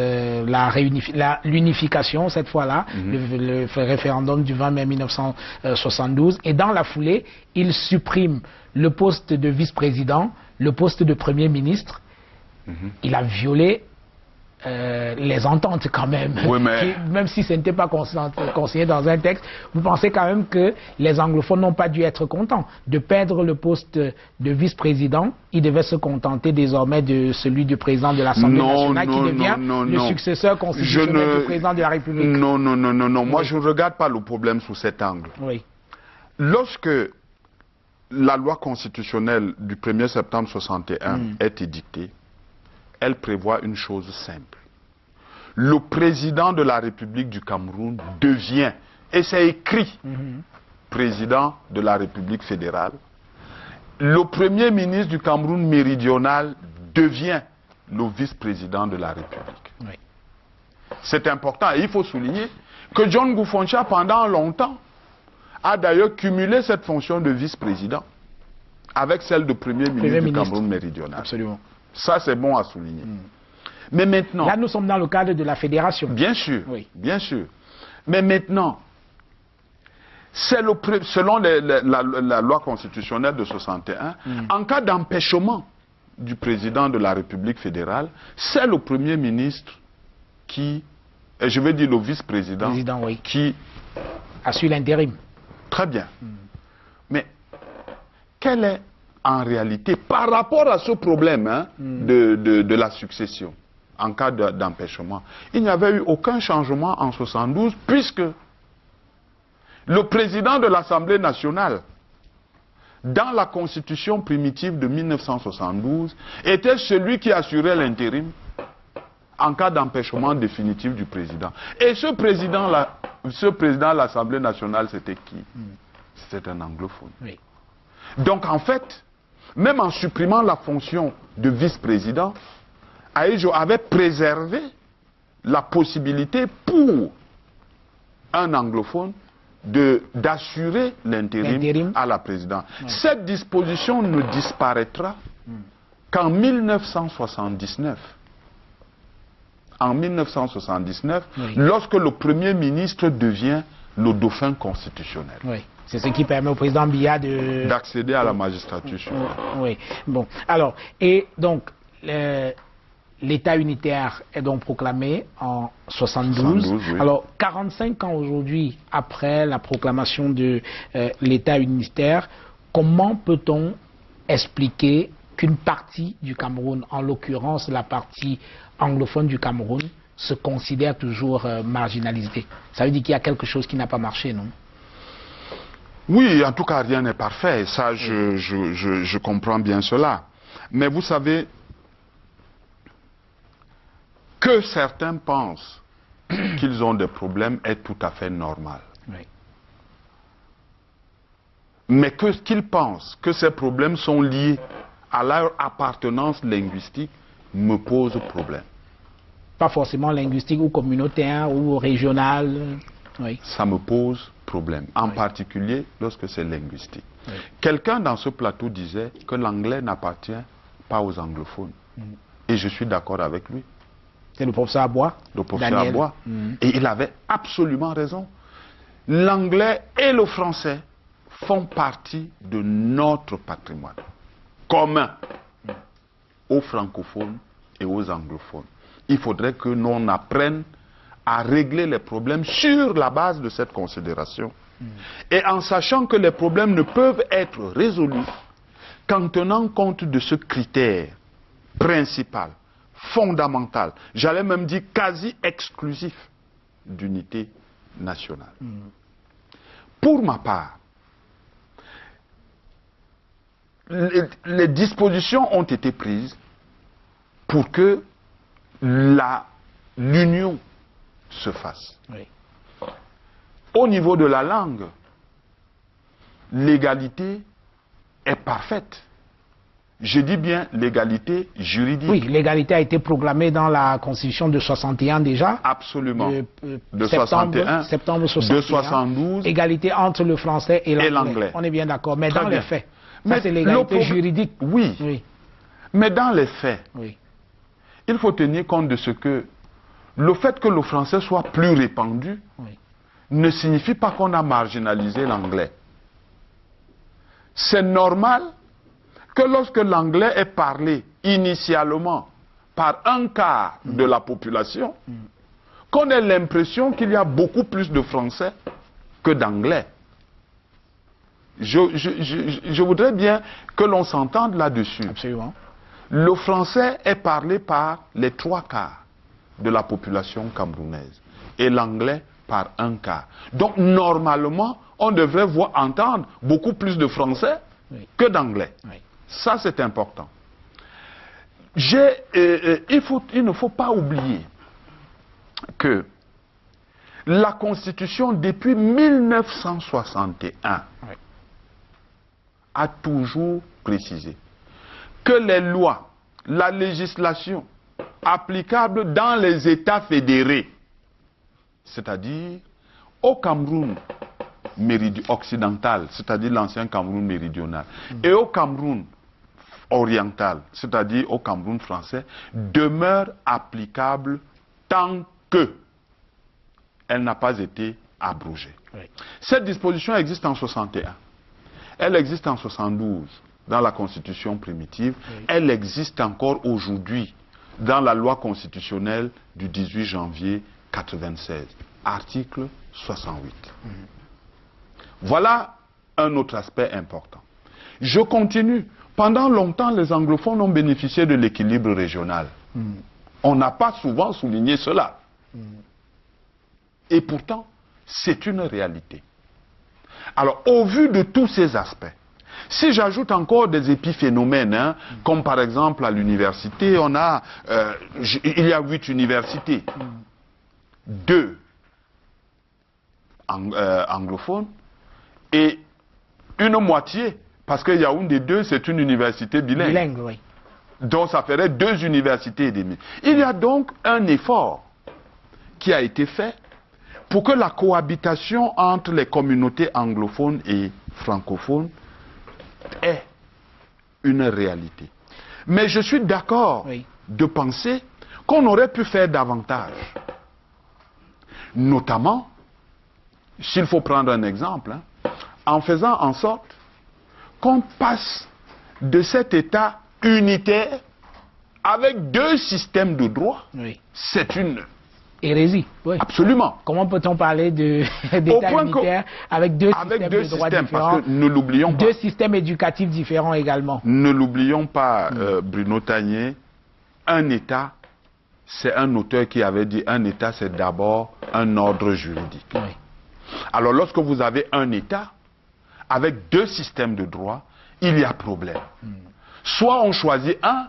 l'unification, cette fois-là, le référendum du 20 mai 1972. Et dans la foulée, il supprime le poste de vice-président, le poste de premier ministre. Il a violé les ententes quand même, oui, même si ce n'était pas consigné dans un texte. Vous pensez quand même que les anglophones n'ont pas dû être contents de perdre le poste de vice-président. Ils devaient se contenter désormais de celui du président de l'Assemblée nationale qui devient le successeur constitutionnel du président de la République. Non. Moi, je ne regarde pas le problème sous cet angle. Lorsque la loi constitutionnelle du 1er septembre 61 est édictée, elle prévoit une chose simple. Le président de la République du Cameroun devient, et c'est écrit, président de la République fédérale. Le premier ministre du Cameroun méridional devient le vice-président de la République. C'est important et il faut souligner que John Goufoncha, pendant longtemps, a d'ailleurs cumulé cette fonction de vice-président avec celle de premier ministre du Cameroun méridional. Absolument. Ça, c'est bon à souligner. Mais maintenant... Là, nous sommes dans le cadre de la fédération. Bien sûr, bien sûr. Mais maintenant, selon la loi constitutionnelle de 61, en cas d'empêchement du président de la République fédérale, c'est le premier ministre qui, et je vais dire le vice-président, qui assure l'intérim. Très bien. Mais quel est en réalité, par rapport à ce problème de la succession, en cas d'empêchement, il n'y avait eu aucun changement en 72, puisque le président de l'Assemblée nationale, dans la constitution primitive de 1972, était celui qui assurait l'intérim en cas d'empêchement définitif du président. Et ce président de l'Assemblée nationale, c'était qui? C'était un anglophone. Donc en fait, même en supprimant la fonction de vice-président, Ahidjo avait préservé la possibilité pour un anglophone d'assurer l'intérim à la présidence. Cette disposition ne disparaîtra qu'en 1979. En 1979, lorsque le Premier ministre devient le dauphin constitutionnel. C'est ce qui permet au président Biya d'accéder à la magistrature. Bon. Alors, et donc, l'État unitaire est donc proclamé en 72. Alors, 45 ans aujourd'hui, après la proclamation de l'État unitaire, comment peut-on expliquer qu'une partie du Cameroun, en l'occurrence la partie anglophone du Cameroun, se considère toujours marginalisée? Ça veut dire qu'il y a quelque chose qui n'a pas marché, non? Oui, en tout cas, rien n'est parfait. Ça, je comprends bien cela. Mais vous savez, que certains pensent qu'ils ont des problèmes est tout à fait normal. Oui. Mais qu'ils pensent que ces problèmes sont liés à leur appartenance linguistique me pose problème. Pas forcément linguistique ou communautaire ou régional. Oui. Ça me pose problème, en particulier lorsque c'est linguistique. Oui. Quelqu'un dans ce plateau disait que l'anglais n'appartient pas aux anglophones. Et je suis d'accord avec lui. C'est le professeur Abois. Le professeur Abois. Et il avait absolument raison. L'anglais et le français font partie de notre patrimoine commun aux francophones et aux anglophones. Il faudrait que l'on apprenne à régler les problèmes sur la base de cette considération. Et en sachant que les problèmes ne peuvent être résolus qu'en tenant compte de ce critère principal, fondamental, j'allais même dire quasi exclusif d'unité nationale. Pour ma part, les dispositions ont été prises pour que l'union se fasse. Oui. Au niveau de la langue, l'égalité est parfaite. Je dis bien l'égalité juridique. Oui, l'égalité a été proclamée dans la Constitution de 61 déjà. Absolument. De septembre 61. De 72. Égalité entre le français et l'anglais. On est bien d'accord. Mais Très dans bien. les faits, ça c'est l'égalité juridique. Oui. Oui. Mais dans les faits, Oui. il faut tenir compte de ce que le fait que le français soit plus répandu ne signifie pas qu'on a marginalisé l'anglais. C'est normal que lorsque l'anglais est parlé initialement par un quart de la population, qu'on ait l'impression qu'il y a beaucoup plus de français que d'anglais. Je voudrais bien que l'on s'entende là-dessus. Absolument. Le français est parlé par les 3/4 de la population camerounaise et l'anglais par 1/4. Donc normalement, on devrait entendre beaucoup plus de français que d'anglais. Oui. Ça, c'est important. Il ne faut pas oublier que la Constitution, depuis 1961, a toujours précisé que les lois, la législation applicable dans les États fédérés, c'est-à-dire au Cameroun occidental, c'est-à-dire l'ancien Cameroun méridional, et au Cameroun oriental, c'est-à-dire au Cameroun français, demeure applicable tant que elle n'a pas été abrogée. Oui. Cette disposition existe en 61. Elle existe en 72 dans la Constitution primitive. Oui. Elle existe encore aujourd'hui dans la loi constitutionnelle du 18 janvier 96, article 68. Voilà un autre aspect important. Je continue. Pendant longtemps, les anglophones ont bénéficié de l'équilibre régional. On n'a pas souvent souligné cela. Et pourtant, c'est une réalité. Alors, au vu de tous ces aspects, si j'ajoute encore des épiphénomènes, comme par exemple à l'université, il y a 8 universités, 2 anglophones et une moitié, parce que Yaoundé 2, c'est une université bilingue. Bilingue, oui. Donc ça ferait 2 universités et demie. Il y a donc un effort qui a été fait pour que la cohabitation entre les communautés anglophones et francophones ait une réalité. Mais je suis d'accord de penser qu'on aurait pu faire davantage. Notamment, s'il faut prendre un exemple, en faisant en sorte qu'on passe de cet État unitaire avec 2 systèmes de droit. C'est une hérésie. Oui. Absolument. Comment peut-on parler d'État unitaire avec 2 systèmes de droit différents, parce que ne l'oublions pas. 2 systèmes éducatifs différents également. Ne l'oublions pas, Bruno Tagné, un État, c'est un auteur qui avait dit un État, c'est d'abord un ordre juridique. Alors lorsque vous avez un État, avec deux systèmes de droit, il y a problème. Soit on choisit un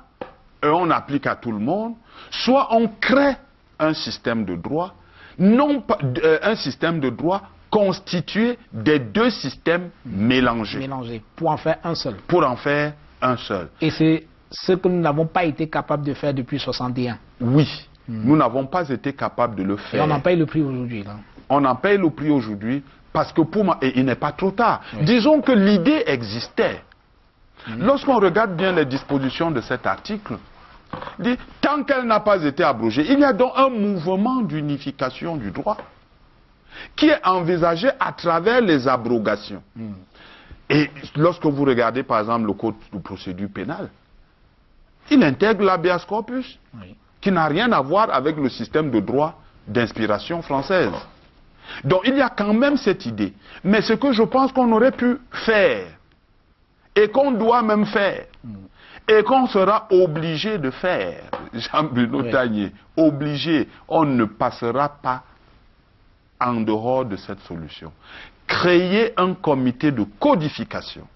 et on applique à tout le monde, soit on crée un système de droit, non pas un système de droit constitué des deux systèmes mélangés. Mélangés, pour en faire un seul. Pour en faire un seul. Et c'est ce que nous n'avons pas été capables de faire depuis 61. Oui, nous n'avons pas été capables de le faire. Et on en paye le prix aujourd'hui. On en paye le prix aujourd'hui parce que pour moi, et il n'est pas trop tard. Disons que l'idée existait. Lorsqu'on regarde bien les dispositions de cet article, dit, tant qu'elle n'a pas été abrogée, il y a donc un mouvement d'unification du droit qui est envisagé à travers les abrogations. Et lorsque vous regardez par exemple le code de procédure pénale, il intègre l'habeas corpus, qui n'a rien à voir avec le système de droit d'inspiration française. Donc il y a quand même cette idée. Mais ce que je pense qu'on aurait pu faire, et qu'on doit même faire, et qu'on sera obligé de faire, Jean-Bruno Tagné, obligé, on ne passera pas en dehors de cette solution. Créer un comité de codification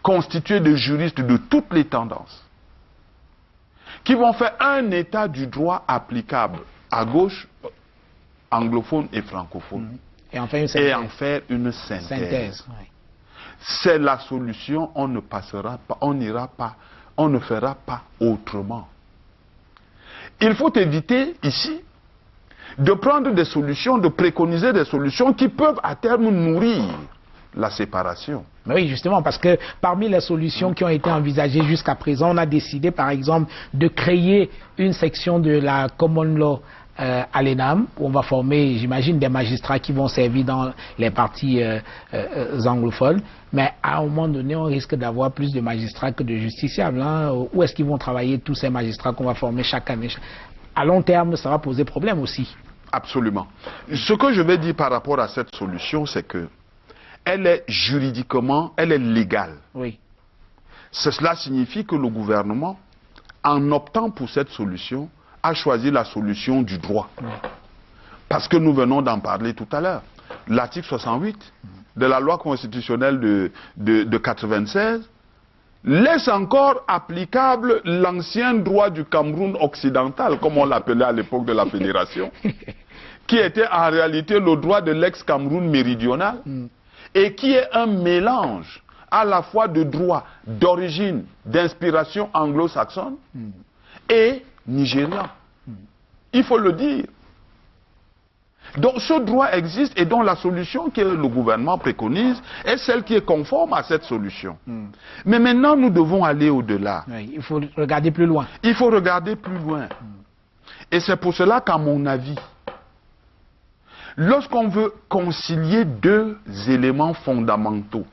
constitué de juristes de toutes les tendances qui vont faire un état du droit applicable à gauche, anglophone et francophone, et en faire une synthèse. C'est la solution, on ne passera pas, on n'ira pas, on ne fera pas autrement. Il faut éviter ici de prendre des solutions, de préconiser des solutions qui peuvent à terme nourrir la séparation. Mais oui, justement, parce que parmi les solutions qui ont été envisagées jusqu'à présent, on a décidé par exemple de créer une section de la Common Law à l'ENAM, où on va former, j'imagine, des magistrats qui vont servir dans les parties anglophones. Mais à un moment donné, on risque d'avoir plus de magistrats que de justiciables. Où est-ce qu'ils vont travailler tous ces magistrats qu'on va former chaque année? À long terme, ça va poser problème aussi. Absolument. Ce que je vais dire par rapport à cette solution, c'est que elle est juridiquement, elle est légale. Oui. Cela signifie que le gouvernement, en optant pour cette solution, a choisi la solution du droit. Parce que nous venons d'en parler tout à l'heure. L'article 68 de la loi constitutionnelle de 96 laisse encore applicable l'ancien droit du Cameroun occidental, comme on l'appelait à l'époque de la Fédération, qui était en réalité le droit de l'ex-Cameroun méridional, et qui est un mélange à la fois de droit d'origine, d'inspiration anglo-saxonne et nigérian. Il faut le dire. Donc ce droit existe et dont la solution que le gouvernement préconise est celle qui est conforme à cette solution. Mais maintenant nous devons aller au-delà. Oui, il faut regarder plus loin. Il faut regarder plus loin. Et c'est pour cela qu'à mon avis, lorsqu'on veut concilier deux éléments fondamentaux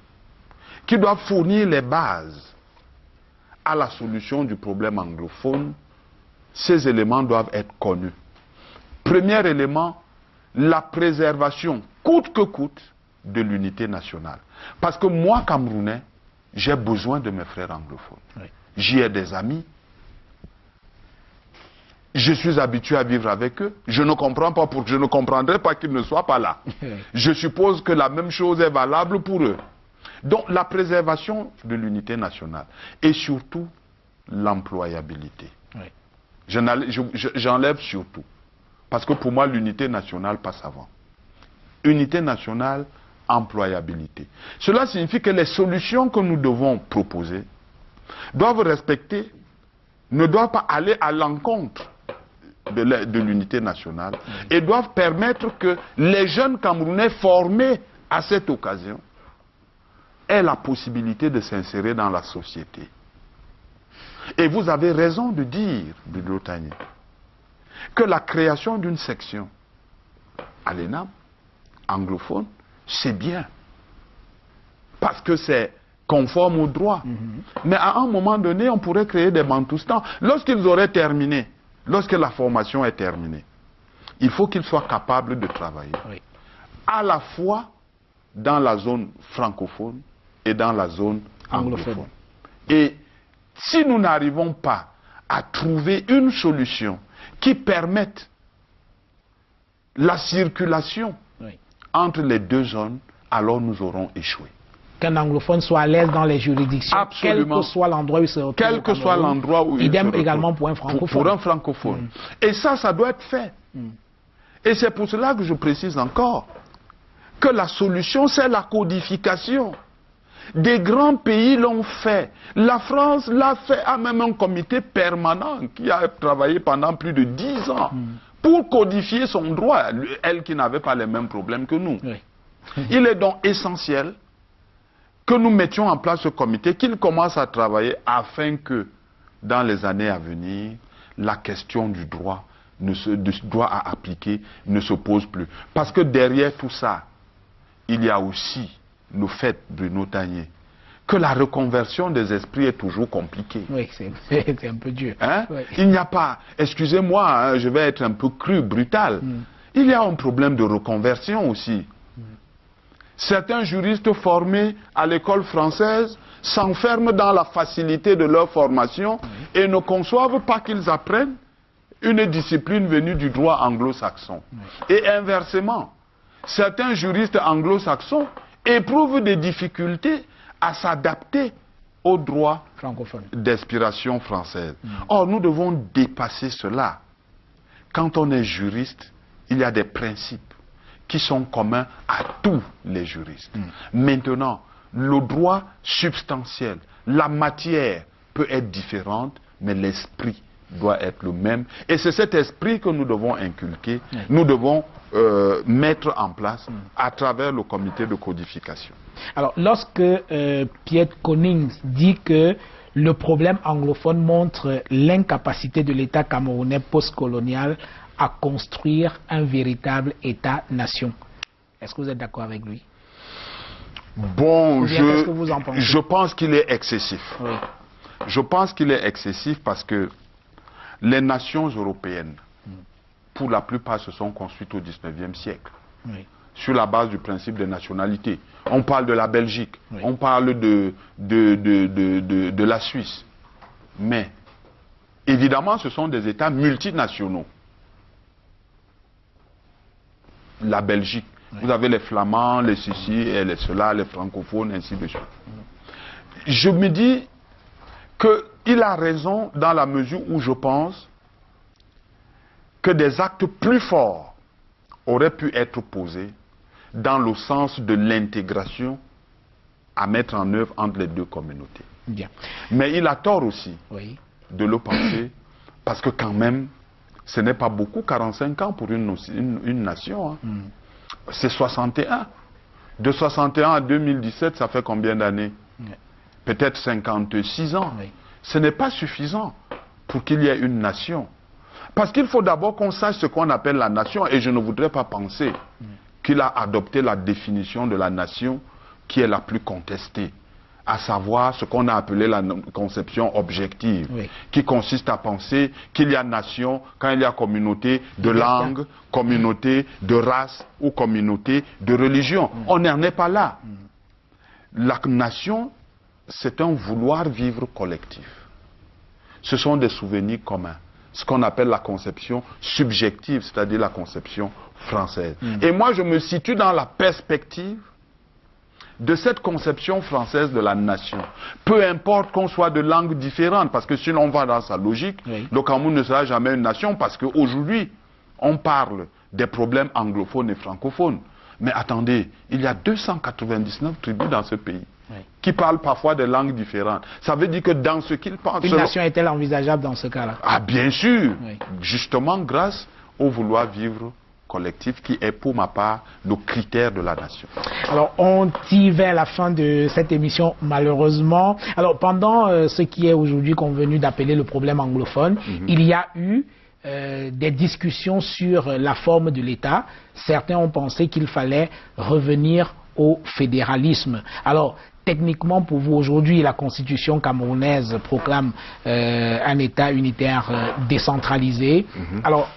qui doivent fournir les bases à la solution du problème anglophone, ces éléments doivent être connus. Premier élément, la préservation, coûte que coûte, de l'unité nationale. Parce que moi, Camerounais, j'ai besoin de mes frères anglophones. J'y ai des amis. Je suis habitué à vivre avec eux. Je ne comprends pas je ne comprendrai pas qu'ils ne soient pas là. Je suppose que la même chose est valable pour eux. Donc la préservation de l'unité nationale et surtout l'employabilité. J'enlève surtout. Parce que pour moi, l'unité nationale passe avant. Unité nationale, employabilité. Cela signifie que les solutions que nous devons proposer doivent respecter, ne doivent pas aller à l'encontre de l'unité nationale et doivent permettre que les jeunes Camerounais formés à cette occasion aient la possibilité de s'insérer dans la société. Et vous avez raison de dire, Bruno Tagné, que la création d'une section à l'ENAM, anglophone, c'est bien. Parce que c'est conforme au droit. Mais à un moment donné, on pourrait créer des bantoustans. Lorsqu'ils auraient terminé, lorsque la formation est terminée, il faut qu'ils soient capables de travailler. À la fois dans la zone francophone et dans la zone anglophone. Et si nous n'arrivons pas à trouver une solution qui permette la circulation entre les deux zones, alors nous aurons échoué. Qu'un anglophone soit à l'aise dans les juridictions, Absolument. quel que soit l'endroit où il se retrouve. Quel que soit l'endroit où il se idem retrouve. également pour un francophone. Pour un francophone. Et ça doit être fait. Et c'est pour cela que je précise encore que la solution, c'est la codification. Des grands pays l'ont fait. La France l'a fait, a même un comité permanent qui a travaillé pendant plus de 10 ans pour codifier son droit, elle qui n'avait pas les mêmes problèmes que nous. Oui. Il est donc essentiel que nous mettions en place ce comité, qu'il commence à travailler afin que, dans les années à venir, la question du droit, du droit à appliquer ne se pose plus. Parce que derrière tout ça, il y a aussi le fait, Bruno Tagné, que la reconversion des esprits est toujours compliquée. Oui, c'est un peu dur. Hein? Oui. Il n'y a pas, excusez-moi, hein, je vais être un peu cru, brutal, il y a un problème de reconversion aussi. Certains juristes formés à l'école française s'enferment dans la facilité de leur formation et ne conçoivent pas qu'ils apprennent une discipline venue du droit anglo-saxon. Et inversement, certains juristes anglo-saxons éprouvent des difficultés à s'adapter au droit d'inspiration française. Or, nous devons dépasser cela. Quand on est juriste, il y a des principes qui sont communs à tous les juristes. Maintenant, le droit substantiel, la matière peut être différente, mais l'esprit doit être le même. Et c'est cet esprit que nous devons inculquer, nous devons mettre en place à travers le comité de codification. Alors, lorsque Piet Konings dit que le problème anglophone montre l'incapacité de l'État camerounais postcolonial à construire un véritable État-nation, est-ce que vous êtes d'accord avec lui? Bon, qu'est-ce que vous en pensez? Je pense qu'il est excessif. Oui. Je pense qu'il est excessif parce que les nations européennes, pour la plupart, se sont construites au XIXe siècle. Oui. Sur la base du principe de nationalité. On parle de la Belgique, on parle de la Suisse. Mais, évidemment, ce sont des États multinationaux. La Belgique, vous avez les Flamands, les ceci et les cela, les francophones, ainsi de suite. Je me dis qu'il a raison dans la mesure où je pense que des actes plus forts auraient pu être posés dans le sens de l'intégration à mettre en œuvre entre les deux communautés. Bien. Mais il a tort aussi de le penser, parce que quand même, ce n'est pas beaucoup, 45 ans pour une nation. Hein. C'est 61. De 61 à 2017, ça fait combien d'années? Peut-être 56 ans. Ce n'est pas suffisant pour qu'il y ait une nation. Parce qu'il faut d'abord qu'on sache ce qu'on appelle la nation, et je ne voudrais pas penser qu'il a adopté la définition de la nation qui est la plus contestée, à savoir ce qu'on a appelé la conception objective, qui consiste à penser qu'il y a nation quand il y a communauté de langue, communauté de race ou communauté de religion. On n'en est pas là. La nation, c'est un vouloir vivre collectif. Ce sont des souvenirs communs. Ce qu'on appelle la conception subjective, c'est-à-dire la conception française. Et moi, je me situe dans la perspective de cette conception française de la nation. Peu importe qu'on soit de langues différentes, parce que si l'on va dans sa logique, le Cameroun ne sera jamais une nation, parce qu'aujourd'hui, on parle des problèmes anglophones et francophones. Mais attendez, il y a 299 tribus dans ce pays qui parlent parfois des langues différentes. Ça veut dire que dans ce qu'ils pensent... Une nation est-elle envisageable dans ce cas-là? Ah, bien sûr. Justement grâce au vouloir vivre collectif qui est pour ma part le critère de la nation. Alors on tire vers la fin de cette émission malheureusement. Alors pendant ce qui est aujourd'hui convenu d'appeler le problème anglophone, il y a eu des discussions sur la forme de l'État. Certains ont pensé qu'il fallait revenir au fédéralisme. Alors techniquement pour vous aujourd'hui la constitution camerounaise proclame un État unitaire décentralisé. Alors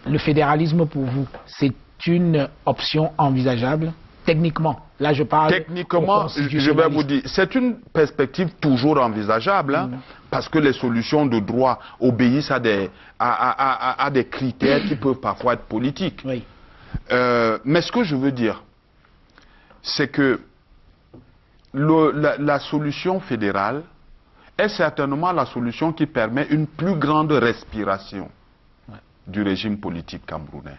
le fédéralisme pour vous, c'est une option envisageable? Techniquement, là je parle... Techniquement, je vais vous dire, c'est une perspective toujours envisageable, hein, parce que les solutions de droit obéissent à des critères qui peuvent parfois être politiques. Mais ce que je veux dire, c'est que la solution fédérale est certainement la solution qui permet une plus grande respiration du régime politique camerounais.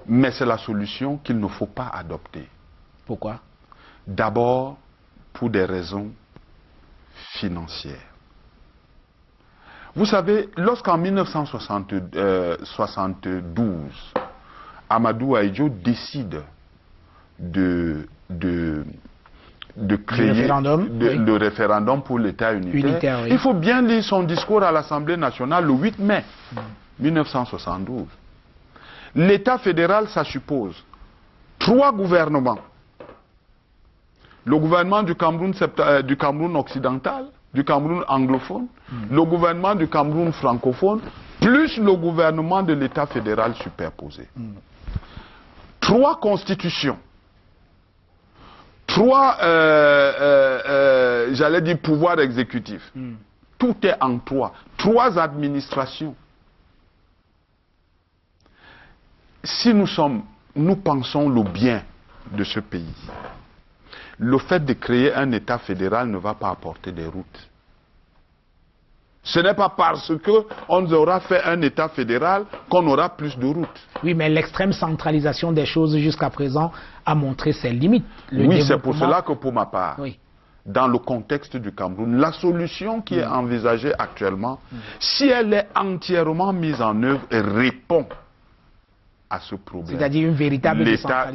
Mais c'est la solution qu'il ne faut pas adopter. Pourquoi? D'abord, pour des raisons financières. Vous savez, lorsqu'en 1972, Amadou Ahidjo décide de créer le référendum pour l'État unitaire, il faut bien lire son discours à l'Assemblée nationale le 8 mai 1972. L'État fédéral, ça suppose 3 gouvernements. Le gouvernement du Cameroun occidental, du Cameroun anglophone, le gouvernement du Cameroun francophone, plus le gouvernement de l'État fédéral superposé. 3 constitutions. 3, j'allais dire, pouvoirs exécutifs. Tout est en 3. 3 administrations. Si nous pensons le bien de ce pays, le fait de créer un État fédéral ne va pas apporter des routes. Ce n'est pas parce qu'on aura fait un État fédéral qu'on aura plus de routes. Oui, mais l'extrême centralisation des choses jusqu'à présent a montré ses limites. Oui, c'est pour cela que pour ma part, dans le contexte du Cameroun, la solution qui est envisagée actuellement, si elle est entièrement mise en œuvre, répond à ce problème. C'est-à-dire une véritable l'État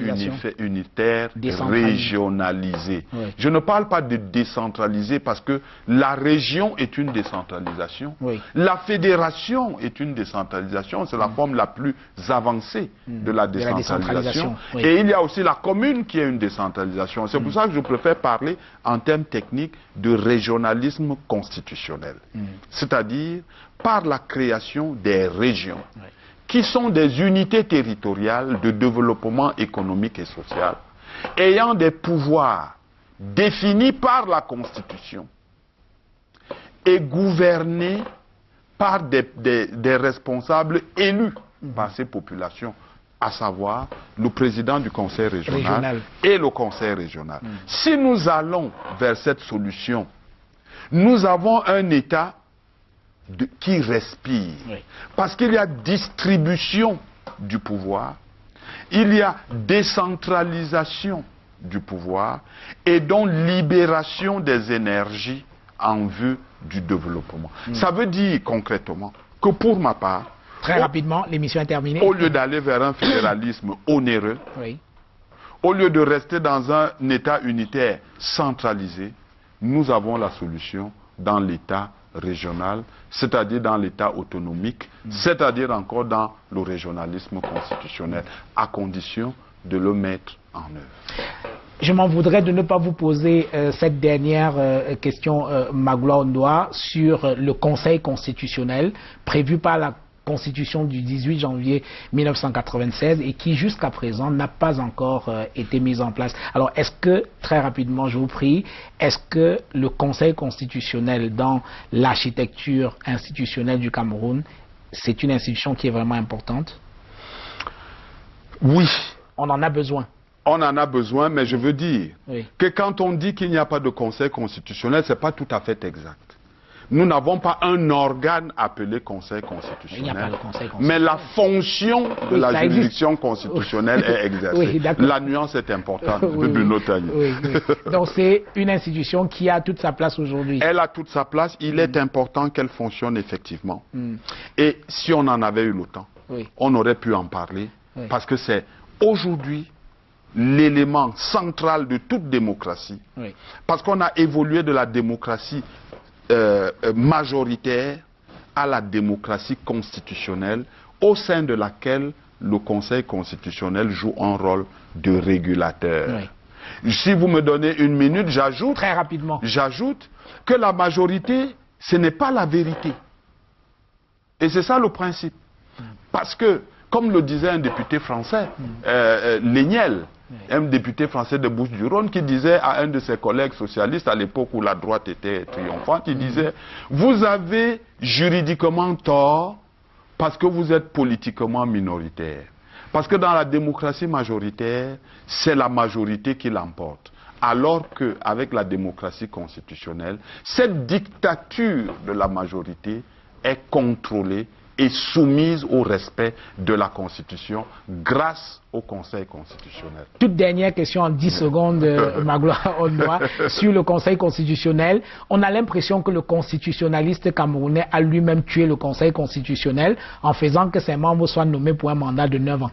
unitaire régionalisé. Je ne parle pas de décentralisé parce que la région est une décentralisation. La fédération est une décentralisation. C'est la forme la plus avancée de la décentralisation. Et il y a aussi la commune qui est une décentralisation. C'est pour ça que je préfère parler en termes techniques de régionalisme constitutionnel. C'est-à-dire par la création des régions qui sont des unités territoriales de développement économique et social, ayant des pouvoirs définis par la Constitution et gouvernés par des responsables élus par ces populations, à savoir le président du conseil régional et le conseil régional. Si nous allons vers cette solution, nous avons un État qui respire. Parce qu'il y a distribution du pouvoir, il y a décentralisation du pouvoir et donc libération des énergies en vue du développement. Ça veut dire concrètement que pour ma part, très rapidement, l'émission est terminée. Au lieu d'aller vers un fédéralisme onéreux, au lieu de rester dans un État unitaire centralisé, nous avons la solution dans l'État régional, c'est-à-dire dans l'État autonomique, c'est-à-dire encore dans le régionalisme constitutionnel, à condition de le mettre en œuvre. Je m'en voudrais de ne pas vous poser cette dernière question, Magloire Ondoa, sur le Conseil constitutionnel prévu par la Constitution du 18 janvier 1996 et qui jusqu'à présent n'a pas encore été mise en place. Alors est-ce que, très rapidement je vous prie, est-ce que le Conseil constitutionnel dans l'architecture institutionnelle du Cameroun, c'est une institution qui est vraiment importante? Oui. On en a besoin. On en a besoin, mais je veux dire que quand on dit qu'il n'y a pas de Conseil constitutionnel, ce n'est pas tout à fait exact. Nous n'avons pas un organe appelé Conseil constitutionnel, mais la fonction de la juridiction constitutionnelle est exercée. La nuance est importante. Donc c'est une institution qui a toute sa place aujourd'hui. Elle a toute sa place. Il est important qu'elle fonctionne effectivement. Et si on en avait eu le temps, on aurait pu en parler, parce que c'est aujourd'hui l'élément central de toute démocratie. Parce qu'on a évolué de la démocratie majoritaire à la démocratie constitutionnelle, au sein de laquelle le Conseil constitutionnel joue un rôle de régulateur. Si vous me donnez une minute, j'ajoute très rapidement. J'ajoute que la majorité, ce n'est pas la vérité. Et c'est ça le principe. Parce que, comme le disait un député français, Léniel, un député français de Bouches-du-Rhône, qui disait à un de ses collègues socialistes à l'époque où la droite était triomphante, il disait « Vous avez juridiquement tort parce que vous êtes politiquement minoritaire. Parce que dans la démocratie majoritaire, c'est la majorité qui l'emporte. Alors qu'avec la démocratie constitutionnelle, cette dictature de la majorité est contrôlée et soumise au respect de la Constitution grâce au Conseil constitutionnel. Toute dernière question en 10 secondes, Magloire Ondoa, sur le Conseil constitutionnel. On a l'impression que le constitutionnaliste camerounais a lui-même tué le Conseil constitutionnel en faisant que ses membres soient nommés pour un mandat de 9 ans.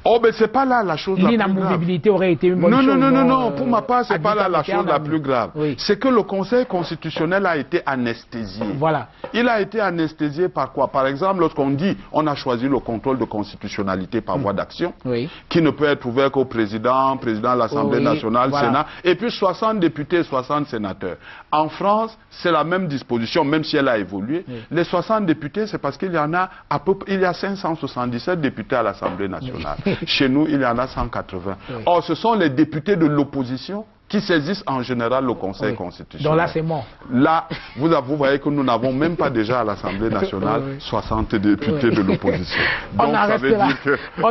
Oh, mais c'est pas là la chose la plus grave. L'inamovibilité aurait été une bonne chose. Non, pour ma part, c'est pas là la chose la plus grave. Oui. C'est que le Conseil constitutionnel a été anesthésié. Voilà. Il a été anesthésié par quoi? Par exemple, lorsqu'on dit on a choisi le contrôle de constitutionnalité par voie d'action, qui ne peut être ouvert qu'au président de l'Assemblée nationale, Sénat, et puis 60 députés et 60 sénateurs. En France, c'est la même disposition, même si elle a évolué. Les 60 députés, c'est parce qu'il y en a il y a 577 députés à l'Assemblée nationale. Chez nous, il y en a 180. Or, ce sont les députés de l'opposition qui saisissent en général le Conseil constitutionnel. Donc là, c'est mort. Là, vous voyez que nous n'avons même pas déjà à l'Assemblée nationale 60 députés de l'opposition. Donc, on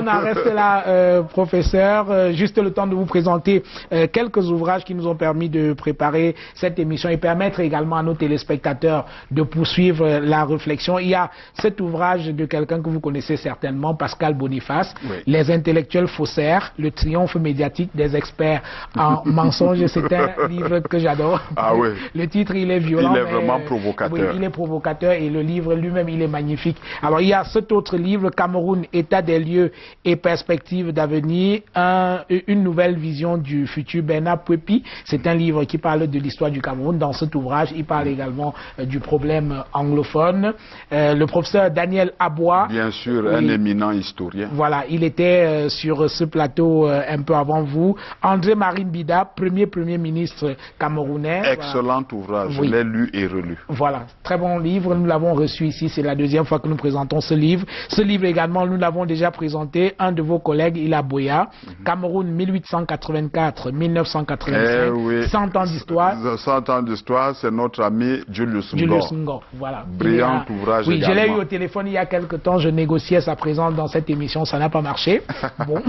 en reste là, professeur. Juste le temps de vous présenter quelques ouvrages qui nous ont permis de préparer cette émission et permettre également à nos téléspectateurs de poursuivre la réflexion. Il y a cet ouvrage de quelqu'un que vous connaissez certainement, Pascal Boniface, Les intellectuels faussaires, le triomphe médiatique des experts en mensonges. C'est un livre que j'adore. Ah oui. Le titre, il est violent. Il est vraiment provocateur. Oui, il est provocateur et le livre lui-même, il est magnifique. Alors, il y a cet autre livre, Cameroun, état des lieux et perspectives d'avenir, une nouvelle vision du futur. Bernard Pwepi, c'est un livre qui parle de l'histoire du Cameroun. Dans cet ouvrage, il parle également du problème anglophone. Le professeur Daniel Aboua. Bien sûr, un éminent historien. Voilà, il était sur ce plateau un peu avant vous. André-Marie Bida, premier ministre camerounais. Excellent ouvrage, je l'ai lu et relu. Voilà, très bon livre, nous l'avons reçu ici, c'est la deuxième fois que nous présentons ce livre. Ce livre également, nous l'avons déjà présenté, un de vos collègues, Ila Boya, Cameroun 1884-1985, 100 ans d'histoire. 100 ans d'histoire, c'est notre ami Julius Ngor. Voilà. Brillant ouvrage également. Je l'ai eu au téléphone il y a quelque temps, je négociais sa présence dans cette émission, ça n'a pas marché. Bon,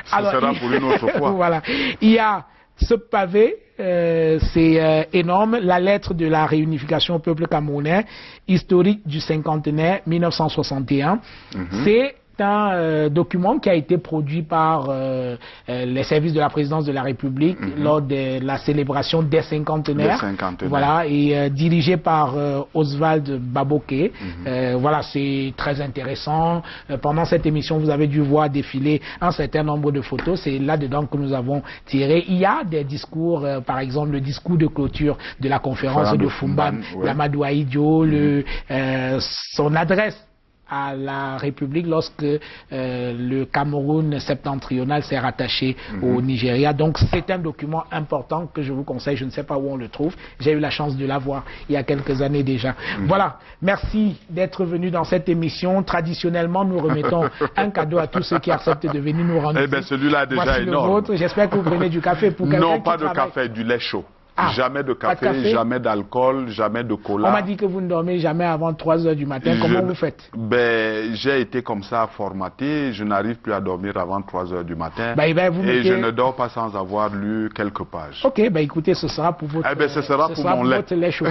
ce sera pour une autre fois. Voilà. Il y a ce pavé, c'est énorme, la lettre de la réunification au peuple camerounais, historique du cinquantenaire 1961. C'est un document qui a été produit par les services de la présidence de la République lors de la célébration des cinquantenaires. Voilà, et dirigé par Oswald Baboké. Voilà, c'est très intéressant. Pendant cette émission, vous avez dû voir défiler un certain nombre de photos. C'est là-dedans que nous avons tiré. Il y a des discours, par exemple, le discours de clôture de la conférence de Fumban, d'Amadou Ahidjo, son adresse à la République lorsque le Cameroun septentrional s'est rattaché au Nigeria. Donc c'est un document important que je vous conseille, je ne sais pas où on le trouve, j'ai eu la chance de l'avoir il y a quelques années déjà. Voilà, merci d'être venu dans cette émission. Traditionnellement, nous remettons un cadeau à tous ceux qui acceptent de venir nous rendre. Eh bien, celui-là est déjà énorme. J'espère que vous prenez du café pour quelqu'un Non, qui pas de travaille. café, du lait chaud. Ah, jamais de café, jamais d'alcool, jamais de cola. On m'a dit que vous ne dormez jamais avant 3 heures du matin. Comment vous faites? J'ai été comme ça formaté. Je n'arrive plus à dormir avant 3 heures du matin. Et je ne dors pas sans avoir lu quelques pages. Ok, écoutez, ce sera pour votre, ce sera pour mon lait. Votre lait chaud.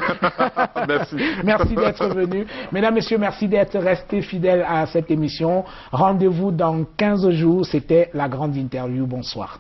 Merci. Merci d'être venu. Mesdames, Messieurs, merci d'être restés fidèles à cette émission. Rendez-vous dans 15 jours. C'était la grande interview. Bonsoir.